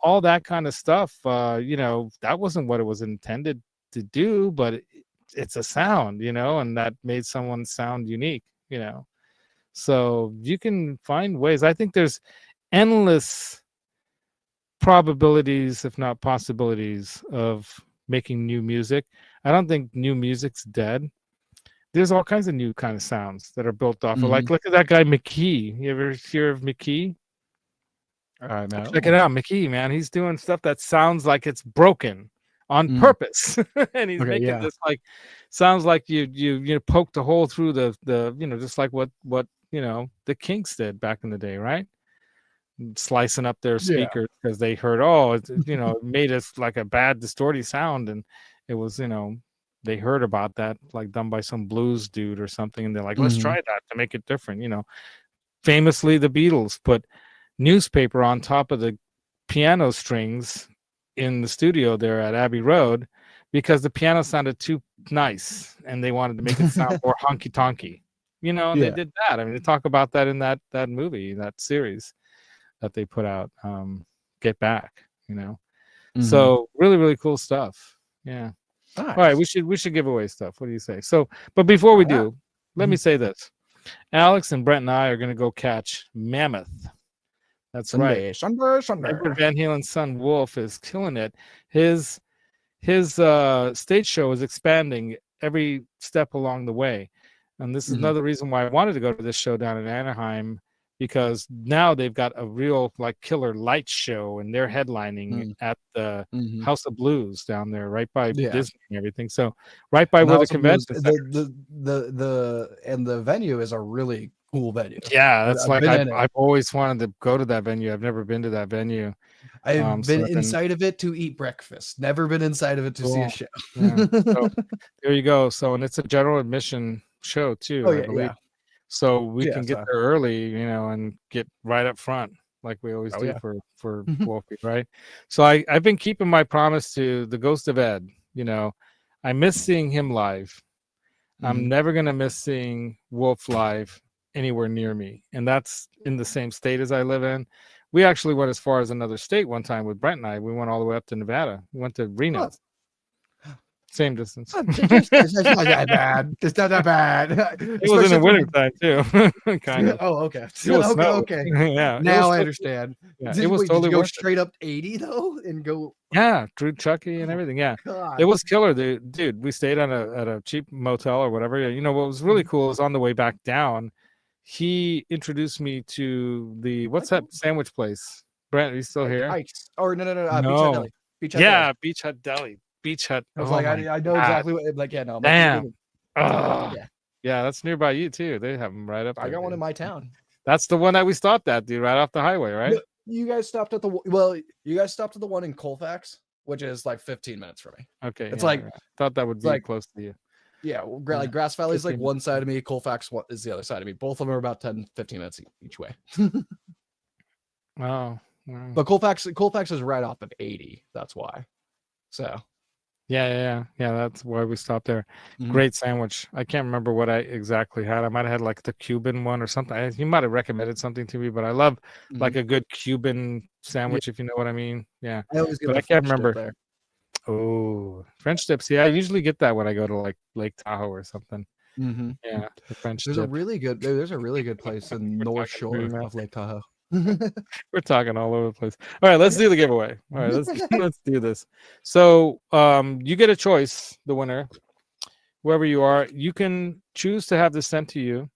Speaker 1: all that kind of stuff. That wasn't what it was intended to do, but it's a sound, and that made someone sound unique, so you can find ways. I think there's endless probabilities, if not possibilities, of making new music. I don't think new music's dead. There's all kinds of new kind of sounds that are built off of, like, look at that guy McKee. You ever hear of McKee?
Speaker 2: I know.
Speaker 1: Check it out, McKee, man. He's doing stuff that sounds like it's broken on purpose, and he's making this like sounds like you poked a hole through the just like what the Kinks did back in the day, right? Slicing up their speakers because they heard, it made us like a bad distorted sound, and it was they heard about that, like done by some blues dude or something, and they're like, let's try that to make it different. Famously the Beatles put newspaper on top of the piano strings in the studio there at Abbey Road because the piano sounded too nice and they wanted to make it sound more honky tonky. They did that. I mean, they talk about that in that movie, that series that they put out, Get Back. So really, really cool stuff. Yeah. Nice. All right, we should give away stuff. What do you say? So, but before we do, let me say this: Alex and Brent and I are going to go catch mammoth. That's
Speaker 2: Sunday.
Speaker 1: right. Edward Van Halen's son Wolf is killing it. His stage show is expanding every step along the way, and this is another reason why I wanted to go to this show down in Anaheim, because now they've got a real like killer light show, and they're headlining at the House of Blues down there, right by Disney and everything. So right by where the convention
Speaker 2: the venue is a really cool venue.
Speaker 1: Yeah, that's I've always wanted to go to that venue. I've never been to that venue.
Speaker 2: I've been inside of it to eat breakfast. Never been inside of it to see a show.
Speaker 1: Yeah. So there you go. So, and it's a general admission show too. I believe. So we can get there early, and get right up front like we always do for Wolfie, right? So I've been keeping my promise to the Ghost of Ed. I miss seeing him live. I'm never gonna miss seeing Wolf live anywhere near me, and that's in the same state as I live in. We actually went as far as another state one time with Brent and I. We went all the way up to Nevada. We went to Reno. Same distance.
Speaker 2: It's not that bad. It's not that bad.
Speaker 1: It was in the winter time too. Kind of.
Speaker 2: Oh, okay.
Speaker 1: Okay.
Speaker 2: Yeah. Now I understand.
Speaker 1: Yeah, it was totally
Speaker 2: go straight up 80 though, and go.
Speaker 1: Yeah, through Chucky and everything. Yeah, it was killer, dude. We stayed on at a cheap motel or whatever. What was really cool is on the way back down, he introduced me to the what's that sandwich place? Brent, are you still here?
Speaker 2: Pikes. Or no. Beach Hut Deli.
Speaker 1: Beach Hut Deli. Beach Hut.
Speaker 2: I was I know exactly what. Like, no.
Speaker 1: Damn. Yeah, that's nearby you too. They have them right up there.
Speaker 2: I got one in my town.
Speaker 1: That's the one that we stopped at, dude, right off the highway, right?
Speaker 2: You guys stopped at the one in Colfax, which is like 15 minutes from me.
Speaker 1: Okay.
Speaker 2: It's
Speaker 1: I thought that would be close to you.
Speaker 2: Yeah, like Grass Valley is like one side of me, Colfax is the other side of me. Both of them are about 10, 15 minutes each way.
Speaker 1: Wow.
Speaker 2: But Colfax is right off of 80. That's why. So
Speaker 1: yeah. That's why we stopped there.
Speaker 2: Mhm.
Speaker 1: Great sandwich. I can't remember what I exactly had. I might have had like the Cuban one or something. He might have recommended something to me, but I love like a good Cuban sandwich, if you know what I mean. Yeah,
Speaker 2: I always get
Speaker 1: but
Speaker 2: the
Speaker 1: I can't
Speaker 2: French dip
Speaker 1: remember.
Speaker 2: there.
Speaker 1: Oh, French dips. Yeah, I usually get that when I go to like Lake Tahoe or something.
Speaker 2: Mm-hmm.
Speaker 1: Yeah, the French
Speaker 2: There's
Speaker 1: dip.
Speaker 2: there's a really good place in North Shore of Lake Tahoe.
Speaker 1: We're talking all over the place. All right, let's do the giveaway. All right, let's do this. So, you get a choice, the winner, whoever you are. You can choose to have this sent to you,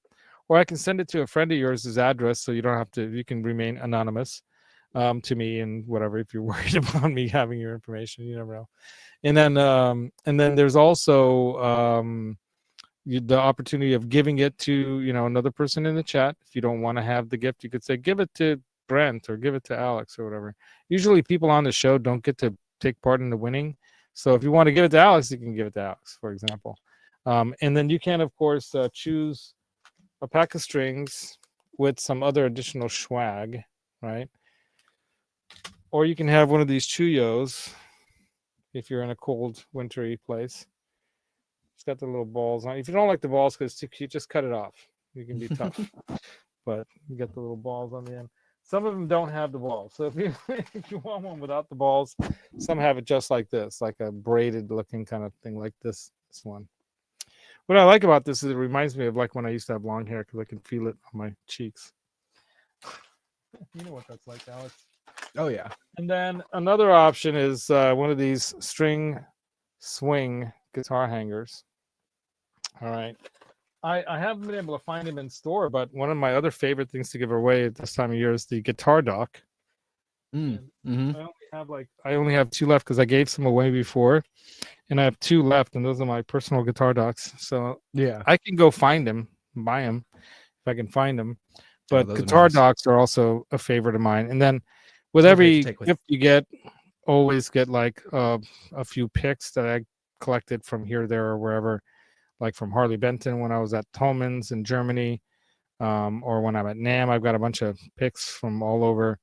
Speaker 1: or I can send it to a friend of yours' address, so you don't have to. You can remain anonymous to me and whatever. If you're worried about me having your information, you never know. And then there's also the opportunity of giving it to another person in the chat. If you don't want to have the gift, you could say give it to Brent or give it to Alex or whatever. Usually people on the show don't get to take part in the winning, so if you want to give it to Alex, you can give it to Alex, for example. And then you can of course choose a pack of strings with some other additional swag, right? Or you can have one of these Chuyos if you're in a cold wintry place. It's got the little balls on. If you don't like the balls because it's too cute, just cut it off. You can be tough, but you get the little balls on the end. Some of them don't have the balls, so if you want one without the balls, some have it just like this, like a braided looking kind of thing, like this one. What I like about this is it reminds me of like when I used to have long hair because I can feel it on my cheeks. You know what that's like, Alex.
Speaker 2: Oh yeah.
Speaker 1: And then another option is one of these string swing guitar hangers. All right. I haven't been able to find them in store, but one of my other favorite things to give away at this time of year is the guitar dock.
Speaker 2: Mm-hmm.
Speaker 1: I only have 2 left because I gave some away before, and I have 2 left, and those are my personal guitar docks. So
Speaker 2: yeah,
Speaker 1: I can go find them, buy them if I can find them. But
Speaker 2: those
Speaker 1: guitar docks are also a favorite of mine. And then with
Speaker 2: So
Speaker 1: every
Speaker 2: take with-
Speaker 1: gift you get, always get like a few picks that I collected from here, there, or wherever, like from Harley Benton when I was at Thoman's in Germany, or when I'm at NAMM. I've got a bunch of picks from all over,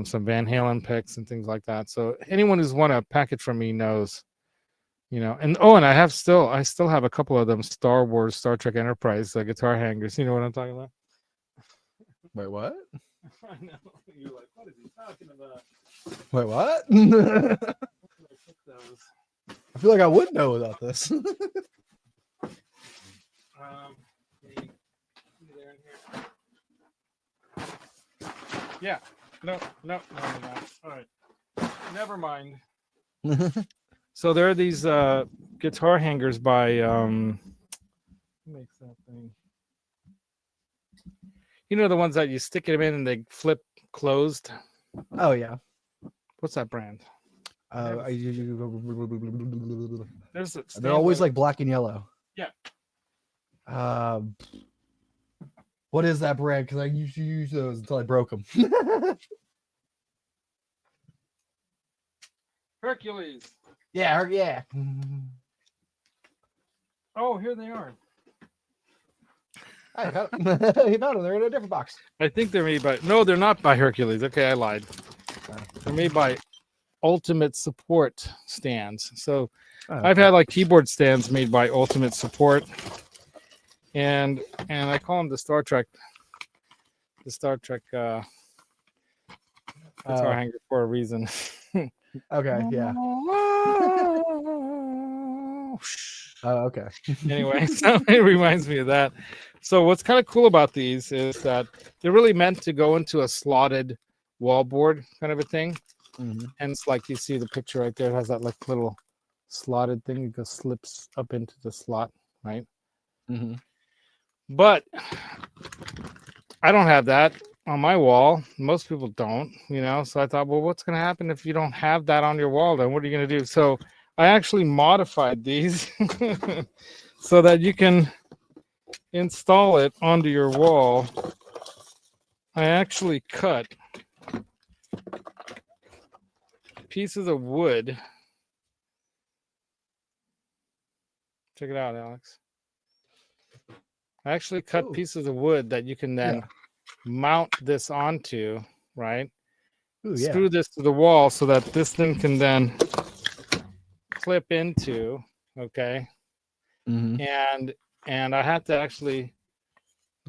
Speaker 1: some Van Halen picks and things like that. So anyone who's won a package from me knows, and I still have a couple of them Star Wars, Star Trek Enterprise guitar hangers. You know what I'm talking about?
Speaker 2: Wait, what?
Speaker 1: I know. You're like, what is he talking about?
Speaker 2: Wait, what? I feel like I would know about this.
Speaker 1: Yeah. No. All right. Never mind. So there are these guitar hangers by who makes that thing? You know, the ones that you stick them in and they flip closed.
Speaker 2: Oh yeah.
Speaker 1: What's that brand?
Speaker 2: They're
Speaker 1: They're
Speaker 2: always like black and yellow.
Speaker 1: Yeah.
Speaker 2: What is that brand? Because I used to use those until I broke them.
Speaker 1: Hercules.
Speaker 2: Yeah.
Speaker 1: Oh, here they are.
Speaker 2: I found them. They're in a different box.
Speaker 1: I think they're made by. No, they're not by Hercules. Okay, I lied. They're made by Ultimate Support stands. So I've had like keyboard stands made by Ultimate Support, and I call them the Star Trek guitar hanger for a reason.
Speaker 2: Okay, yeah. Okay.
Speaker 1: Anyway, so it reminds me of that. So what's kind of cool about these is that they're really meant to go into a slotted wallboard kind of a thing.
Speaker 2: Mm-hmm.
Speaker 1: And it's like you see the picture right there. It has that like little slotted thing. It just slips up into the slot, right?
Speaker 2: Mm-hmm.
Speaker 1: But I don't have that on my wall. Most people don't, So I thought, well, what's going to happen if you don't have that on your wall? Then what are you going to do? So I actually modified these so that you can install it onto your wall. I actually cut pieces of wood. Check it out, Alex. I actually cut pieces of wood that you can then mount this onto, right? Screw this to the wall so that this thing can then clip into, okay, and I had to actually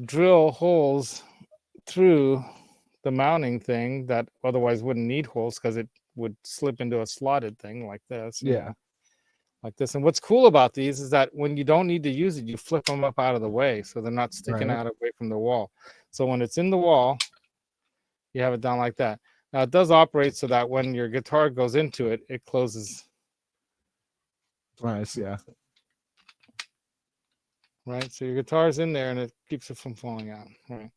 Speaker 1: drill holes through the mounting thing that otherwise wouldn't need holes because it would slip into a slotted thing like this. You know, like this. And what's cool about these is that when you don't need to use it, you flip them up out of the way so they're not sticking out away from the wall. So when it's in the wall, you have it down like that. Now it does operate so that when your guitar goes into it, it closes.
Speaker 2: Nice, yeah.
Speaker 1: Right, so your guitar's in there and it keeps it from falling out. Right,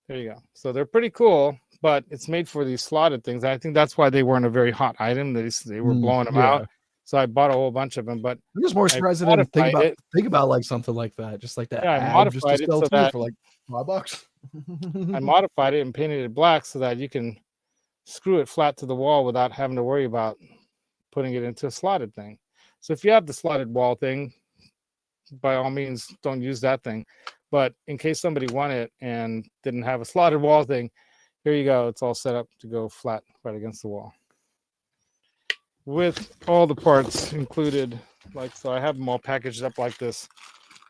Speaker 1: there you go. So they're pretty cool, but it's made for these slotted things. I think that's why they weren't a very hot item. They were blowing them out. So I bought a whole bunch of them. But
Speaker 2: I'm just more surprised I didn't think about like something like that, just like that.
Speaker 1: Yeah, I modified it so that
Speaker 2: for like $5.
Speaker 1: I modified it and painted it black so that you can screw it flat to the wall without having to worry about putting it into a slotted thing. So if you have the slotted wall thing, by all means, don't use that thing. But in case somebody wanted it and didn't have a slotted wall thing, here you go. It's all set up to go flat right against the wall. With all the parts included, like so. I have them all packaged up like this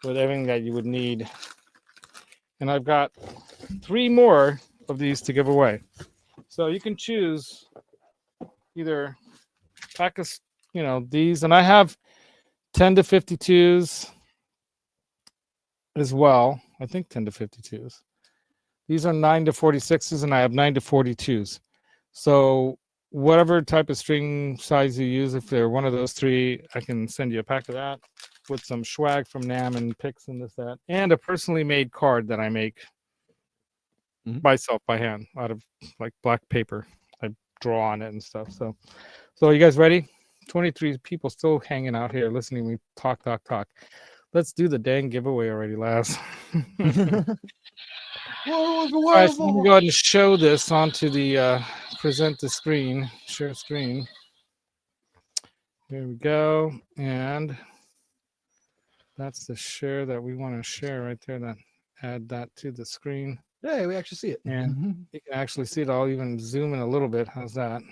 Speaker 1: with everything that you would need. And I've got 3 more of these to give away. So you can choose either pack us, you know, these, and I have 10 to 52s as well. I think 10 to 52s. These are 9 to 46s, and I have 9 to 42s. So whatever type of string size you use, if they're one of those 3, I can send you a pack of that with some swag from NAMM and picks and this, that, and a personally made card that I make myself by hand out of like black paper. I draw on it and stuff. So are you guys ready? 23 people still hanging out here listening to me talk. Let's do the dang giveaway already, Laz. All right, so I'm gonna go ahead and show this onto the present the screen, share screen. There we go, and that's the share that we want to share right there. That add that to the screen.
Speaker 2: Hey, we actually see it,
Speaker 1: and you can actually see it. I'll even zoom in a little bit. How's that?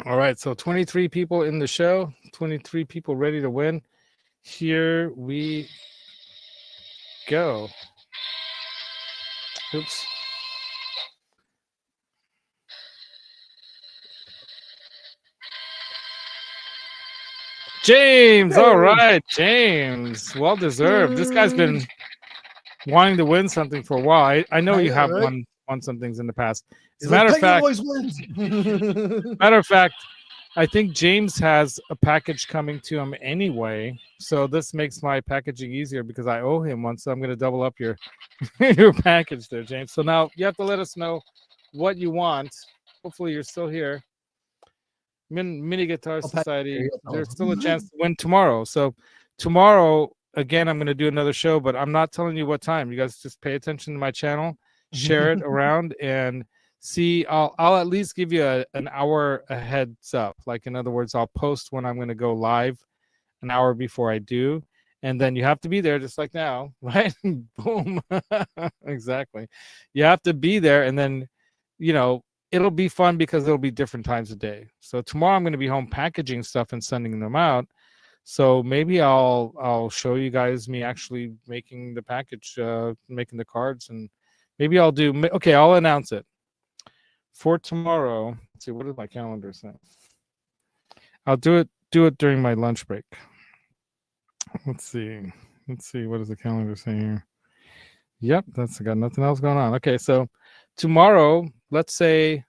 Speaker 1: All right, so 23 people in the show, 23 people ready to win. Here we go. Oops. James, all right, James, well deserved. This guy's been wanting to win something for a while. I know you have won some things in the past. As a matter of fact, matter of fact, I think James has a package coming to him anyway, so this makes my packaging easier because I owe him one. So I'm going to double up your your package there, James. So now you have to let us know what you want. Hopefully, you're still here. Mini Guitar Society. There's still a chance to win tomorrow. So tomorrow, again, I'm going to do another show, but I'm not telling you what time. You guys just pay attention to my channel, share it around, and see. I'll at least give you an hour a heads up. Like, in other words, I'll post when I'm going to go live an hour before I do, and then you have to be there just like now, right? Boom. Exactly. You have to be there, and then, you know, it'll be fun because it'll be different times of day. So tomorrow I'm going to be home packaging stuff and sending them out. So maybe I'll show you guys me actually making the package, making the cards, and maybe I'll do. Okay, I'll announce it for tomorrow. Let's see, what does my calendar say? I'll do it during my lunch break. Let's see. What does the calendar say here? Yep, that's got nothing else going on. Okay, so tomorrow, let's make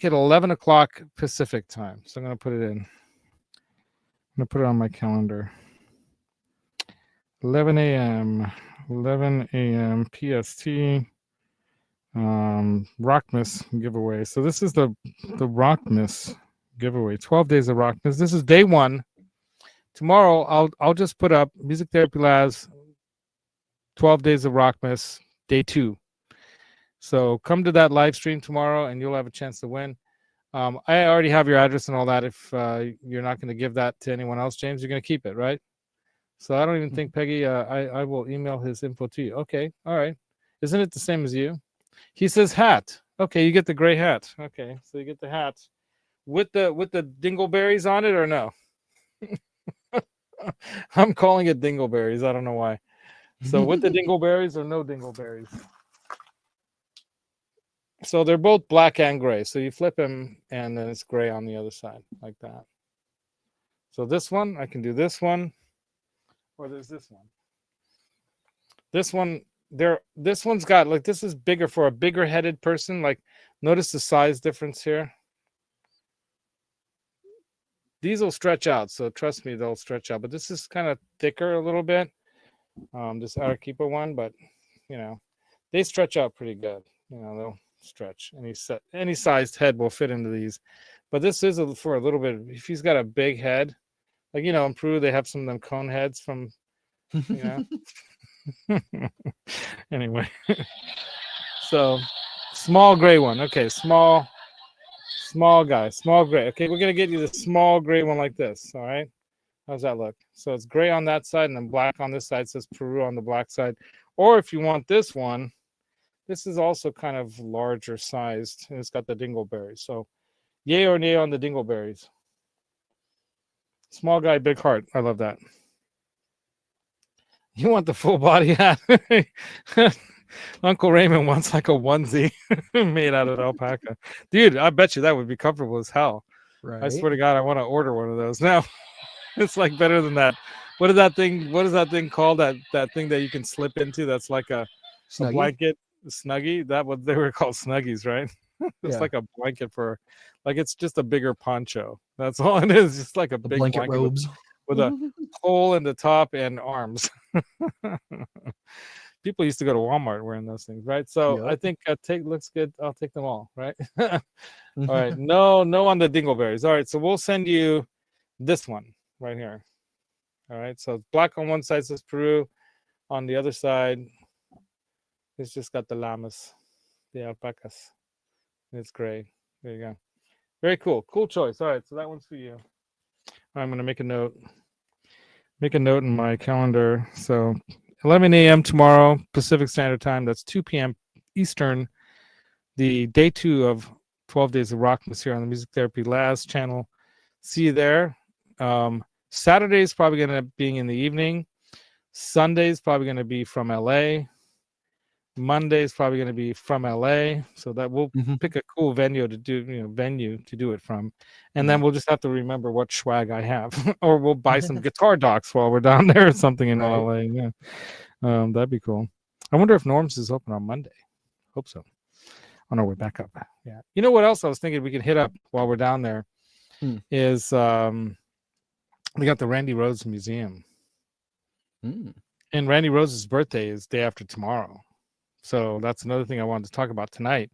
Speaker 1: it 11 o'clock Pacific time. So I'm going to put it in. I'm going to put it on my calendar. 11 a.m. PST. ROCKMAS giveaway. So this is the ROCKMAS giveaway. 12 days of ROCKMAS. This is day 1. Tomorrow I'll just put up MusicTherapyLaz 12 days of ROCKMAS day 2. So come to that live stream tomorrow and you'll have a chance to win. I already have your address and all that. If you're not going to give that to anyone else, James, you're going to keep it, right? So I don't even think, Peggy, I will email his info to you. Okay, all right. Isn't it the same as you? He says hat. Okay, you get the gray hat. Okay, so you get the hat with the dingleberries on it or no? I'm calling it dingleberries. I don't know why. So with the dingleberries or no dingleberries? So they're both black and gray. So you flip them and then it's gray on the other side like that. So this one, I can do this one, or there's this one. This one, this one's got, like, this is bigger for a bigger headed person. Like, notice the size difference here. These will stretch out, so trust me, they'll stretch out. But this is kind of thicker a little bit. This Arequipa one, but you know, they stretch out pretty good. You know, they'll stretch. Any sized head will fit into these. But this is for a little bit. If he's got a big head, like, you know, in Peru they have some of them cone heads from, you know. Anyway, so small gray one. Okay, small guy, small gray. Okay, we're gonna get you the small gray one like this. All right, how's that look? So it's gray on that side and then black on this side. It says Peru on the black side. Or if you want this one, this is also kind of larger sized and it's got the dingleberries. So yay or nay on the dingleberries? Small guy, big heart. I love that. You want the full body hat? Uncle Raymond wants like a onesie made out of alpaca. Dude, I bet you that would be comfortable as hell. Right. I swear to God, I want to order one of those now. It's like better than that. What is that thing called? That thing that you can slip into that's like a blanket, snuggie? That what they were called, snuggies, right? It's like a blanket for, like, it's just a bigger poncho. That's all it is. Just like a big
Speaker 2: blanket robes
Speaker 1: with a hole in the top and arms. People used to go to Walmart wearing those things, right? So I think looks good. I'll take them all, right? All right. No on the dingleberries. All right. So we'll send you this one right here. All right. So black on one side says Peru. On the other side, it's just got the llamas, the alpacas. It's gray. There you go. Very cool. Cool choice. All right. So that one's for you. I'm going to make a note. Make a note in my calendar. So 11 a.m. tomorrow, Pacific Standard Time. That's 2 p.m. Eastern. The day 2 of 12 Days of ROCKMAS here on the Music Therapy Laz channel. See you there. Saturday is probably going to be in the evening. Sunday is probably going to be from LA. Monday is probably going to be from LA. So that we'll pick a cool venue to do it from. And then we'll just have to remember what swag I have. Or we'll buy some guitar docks while we're down there or something in LA. Yeah. That'd be cool. I wonder if Norm's is open on Monday. Hope so. On our way back up. Yeah. You know what else I was thinking we could hit up while we're down there is we got the Randy Rhoads Museum. And Randy Rhoads' birthday is day after tomorrow. So that's another thing I wanted to talk about tonight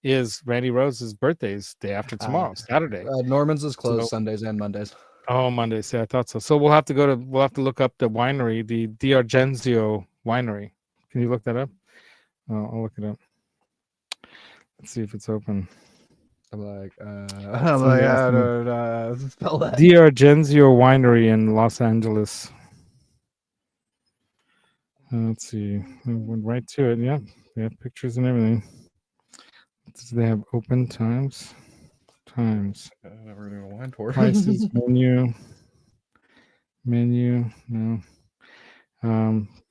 Speaker 1: is Randy Rhoads' birthday is day after tomorrow, Saturday.
Speaker 2: Norman's is closed Sundays and Mondays.
Speaker 1: Oh, Mondays. Yeah, I thought so. So we'll have to look up the winery, the D'Argenzio winery. Can you look that up? I'll look it up. Let's see if it's open.
Speaker 2: I'm like, I don't spell that.
Speaker 1: D'Argenzio winery in Los Angeles. Let's see. I went right to it. Yeah, they have pictures and everything. Do they have open times? Never doing a wine tour. Prices, menu. No.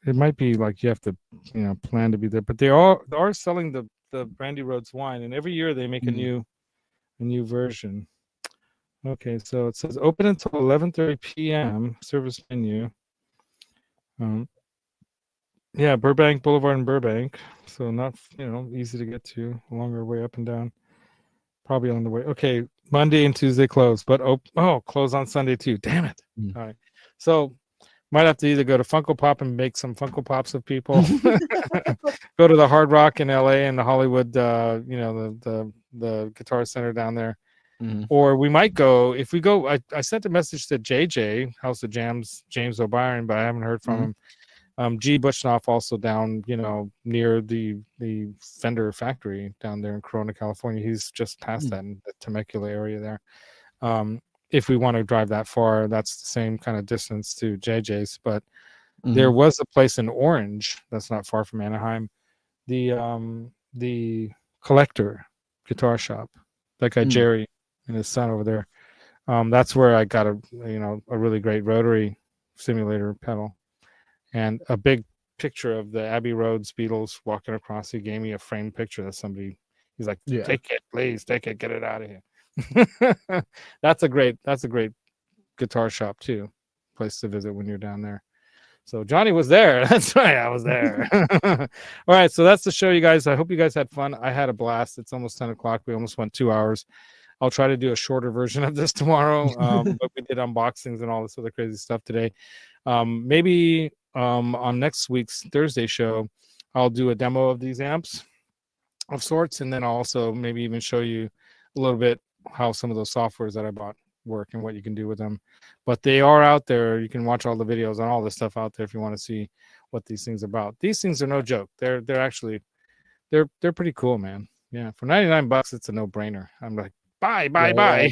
Speaker 1: It might be like you have to, plan to be there. But they are selling the Randy Rhoads wine, and every year they make a new version. Okay, so it says open until 11:30 p.m. Service menu. Yeah, Burbank Boulevard in Burbank. So not, easy to get to. A longer way up and down. Probably on the way. Okay, Monday and Tuesday closed, but close on Sunday too. Damn it. All right. So might have to either go to Funko Pop and make some Funko Pops of people. Go to the Hard Rock in LA and the Hollywood, the Guitar Center down there. Or we might go, if we go, I sent a message to JJ, House of Jams, James O'Brien, but I haven't heard from him. G. Bushnoff also down, near the Fender factory down there in Corona, California. He's just past that in the Temecula area there. If we want to drive that far, that's the same kind of distance to JJ's. But there was a place in Orange that's not far from Anaheim, the Collector Guitar Shop. That guy Jerry and his son over there. That's where I got a really great rotary simulator pedal, and a big picture of the Abbey Road Beatles walking across. He gave me a framed picture that somebody. He's like, take it, please, take it, get it out of here. That's a great guitar shop too, place to visit when you're down there. So Johnny was there. That's right, I was there. All right, so that's the show, you guys. I hope you guys had fun. I had a blast. It's almost 10 o'clock. We almost went 2 hours. I'll try to do a shorter version of this tomorrow. But we did unboxings and all this other crazy stuff today. Maybe on next week's Thursday show, I'll do a demo of these amps of sorts, and then I'll also maybe even show you a little bit how some of those softwares that I bought work and what you can do with them. But they are out there. You can watch all the videos on all this stuff out there if you want to see what these things are about. These things are no joke. They're actually they're pretty cool, man. Yeah, for $99 it's a no-brainer. I'm like, buy.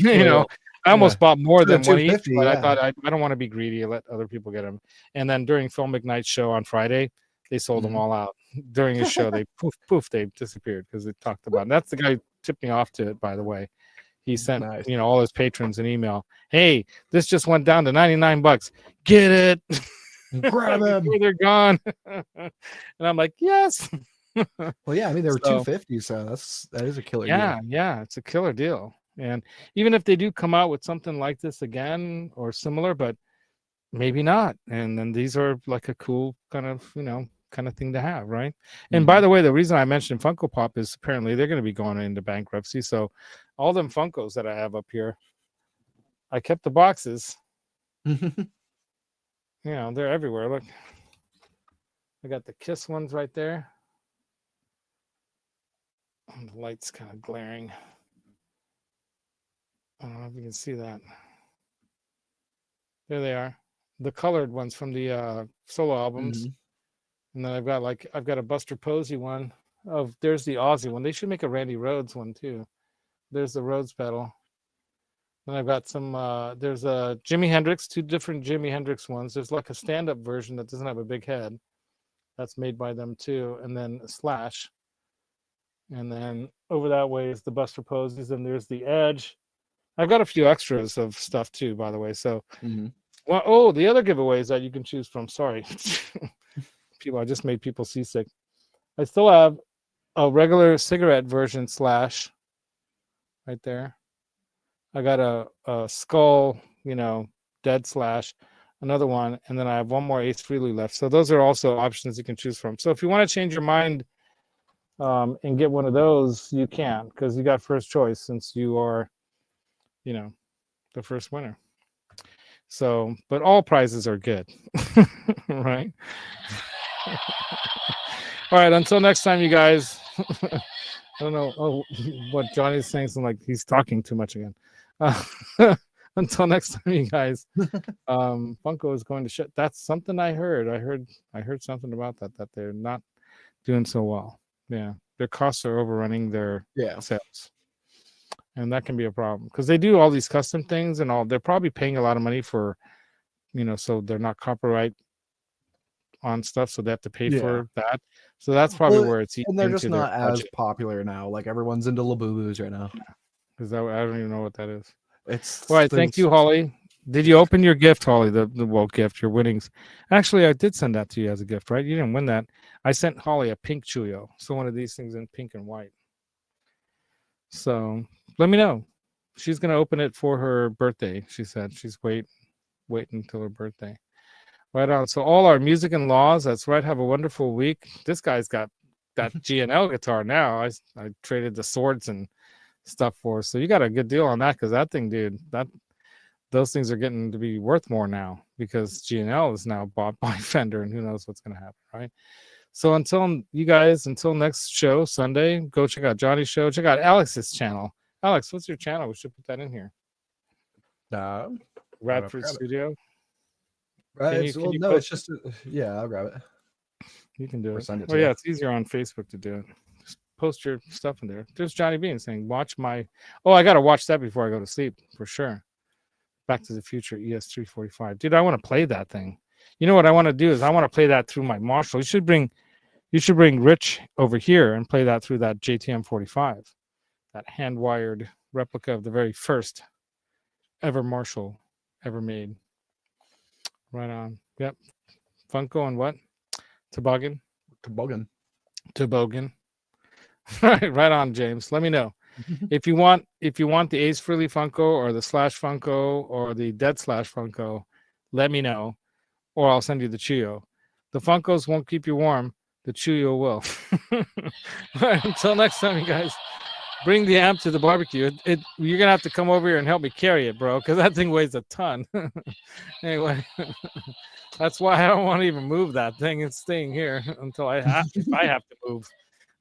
Speaker 1: You know, I almost bought more than one each, but I thought I don't want to be greedy and let other people get them. And then during Phil McKnight's show on Friday, they sold them all out. During his show, they poof, they disappeared because they talked about it. And that's the guy who tipped me off to it, by the way. He sent all his patrons an email. Hey, this just went down to $99. Get it.
Speaker 2: Grab them.
Speaker 1: They're gone. And I'm like, yes.
Speaker 2: Well, yeah, I mean they were $250, so that is a killer deal.
Speaker 1: Yeah, it's a killer deal. And even if they do come out with something like this again or similar, but maybe not. And then these are like a cool kind of thing to have, right? And by the way, the reason I mentioned Funko Pop is apparently they're going to be going into bankruptcy. So all them Funkos that I have up here, I kept the boxes. They're everywhere. Look, I got the Kiss ones right there. And the light's kind of glaring. I don't know if you can see that. There they are, the colored ones from the solo albums. And then I've got a Buster Posey one. There's the Aussie one. They should make a Randy Rhoads one too. There's the Rhoads pedal. And I've got some. There's a Jimi Hendrix, 2 different Jimi Hendrix ones. There's like a stand-up version that doesn't have a big head. That's made by them too. And then Slash. And then over that way is the Buster Posies. And there's the Edge. I've got a few extras of stuff too, by the way. So, the other giveaways that you can choose from. Sorry. I just made people seasick. I still have a regular cigarette version Slash right there. I got a skull, dead Slash, another one, and then I have one more Ace Frehley left. So those are also options you can choose from. So if you want to change your mind and get one of those, you can, because you got first choice since you are, the first winner. So, but all prizes are good, right? All right, until next time, you guys. I don't know what Johnny's saying. Something like he's talking too much again. Until next time, you guys. Funko is going to shut. That's something I heard. I heard something about that they're not doing so well. Yeah, their costs are overrunning their sales, and that can be a problem because they do all these custom things and all. They're probably paying a lot of money for, so they're not copyright on stuff, so they have to pay for that. So that's probably where it's
Speaker 2: and they're just not as popular now. Like everyone's into Labubus right now.
Speaker 1: Is that? I don't even know what that is.
Speaker 2: It's
Speaker 1: all right. Thank you, Holly. Did you open your gift, Holly? The gift, your winnings. Actually, I did send that to you as a gift, right? You didn't win that. I sent Holly a pink Chuyo, so one of these things in pink and white. So let me know. She's gonna open it for her birthday. She said she's waiting until her birthday. Right on. So all our music and laws. That's right. Have a wonderful week. This guy's got that GNL guitar now. I traded the swords and stuff for. So you got a good deal on that because that thing, dude. Those things are getting to be worth more now because GNL is now bought by Fender, and who knows what's going to happen, right? So until next show Sunday, go check out Johnny's show. Check out Alex's channel. Alex, what's your channel? We should put that in here. Radford Studio.
Speaker 2: Right. It's just I'll grab it.
Speaker 1: You can do it. Yeah, it's easier on Facebook to do it. Just post your stuff in there. There's Johnny Bean saying, "Watch my." Oh, I gotta watch that before I go to sleep for sure. Back to the Future ES345, dude. I want to play that thing. You know what I want to do is I want to play that through my Marshall. You should bring Rich over here and play that through that JTM 45, that hand wired replica of the very first ever Marshall ever made. Right on. Yep. Funko and what? Toboggan. Right on, James. Let me know if you want the Ace Frehley Funko or the Slash Funko or the Dead Slash Funko. Let me know, or I'll send you the Chuyo. The Funkos won't keep you warm. The Chuyo will. Right, until next time, you guys. Bring the amp to the barbecue. You're gonna have to come over here and help me carry it, bro, because that thing weighs a ton. Anyway, that's why I don't want to even move that thing. It's staying here until if I have to move.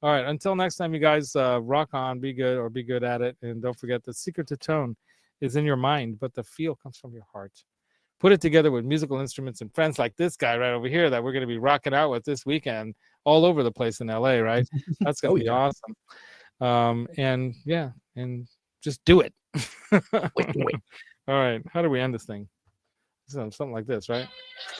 Speaker 1: All right. Until next time, you guys, rock on, be good, or be good at it, and don't forget the secret to tone is in your mind, but the feel comes from your heart. Put it together with musical instruments and friends like this guy right over here that we're gonna be rocking out with this weekend all over the place in LA. Right? That's gonna be awesome. And yeah, and just do it. All right, how do we end this thing? Something like this, right?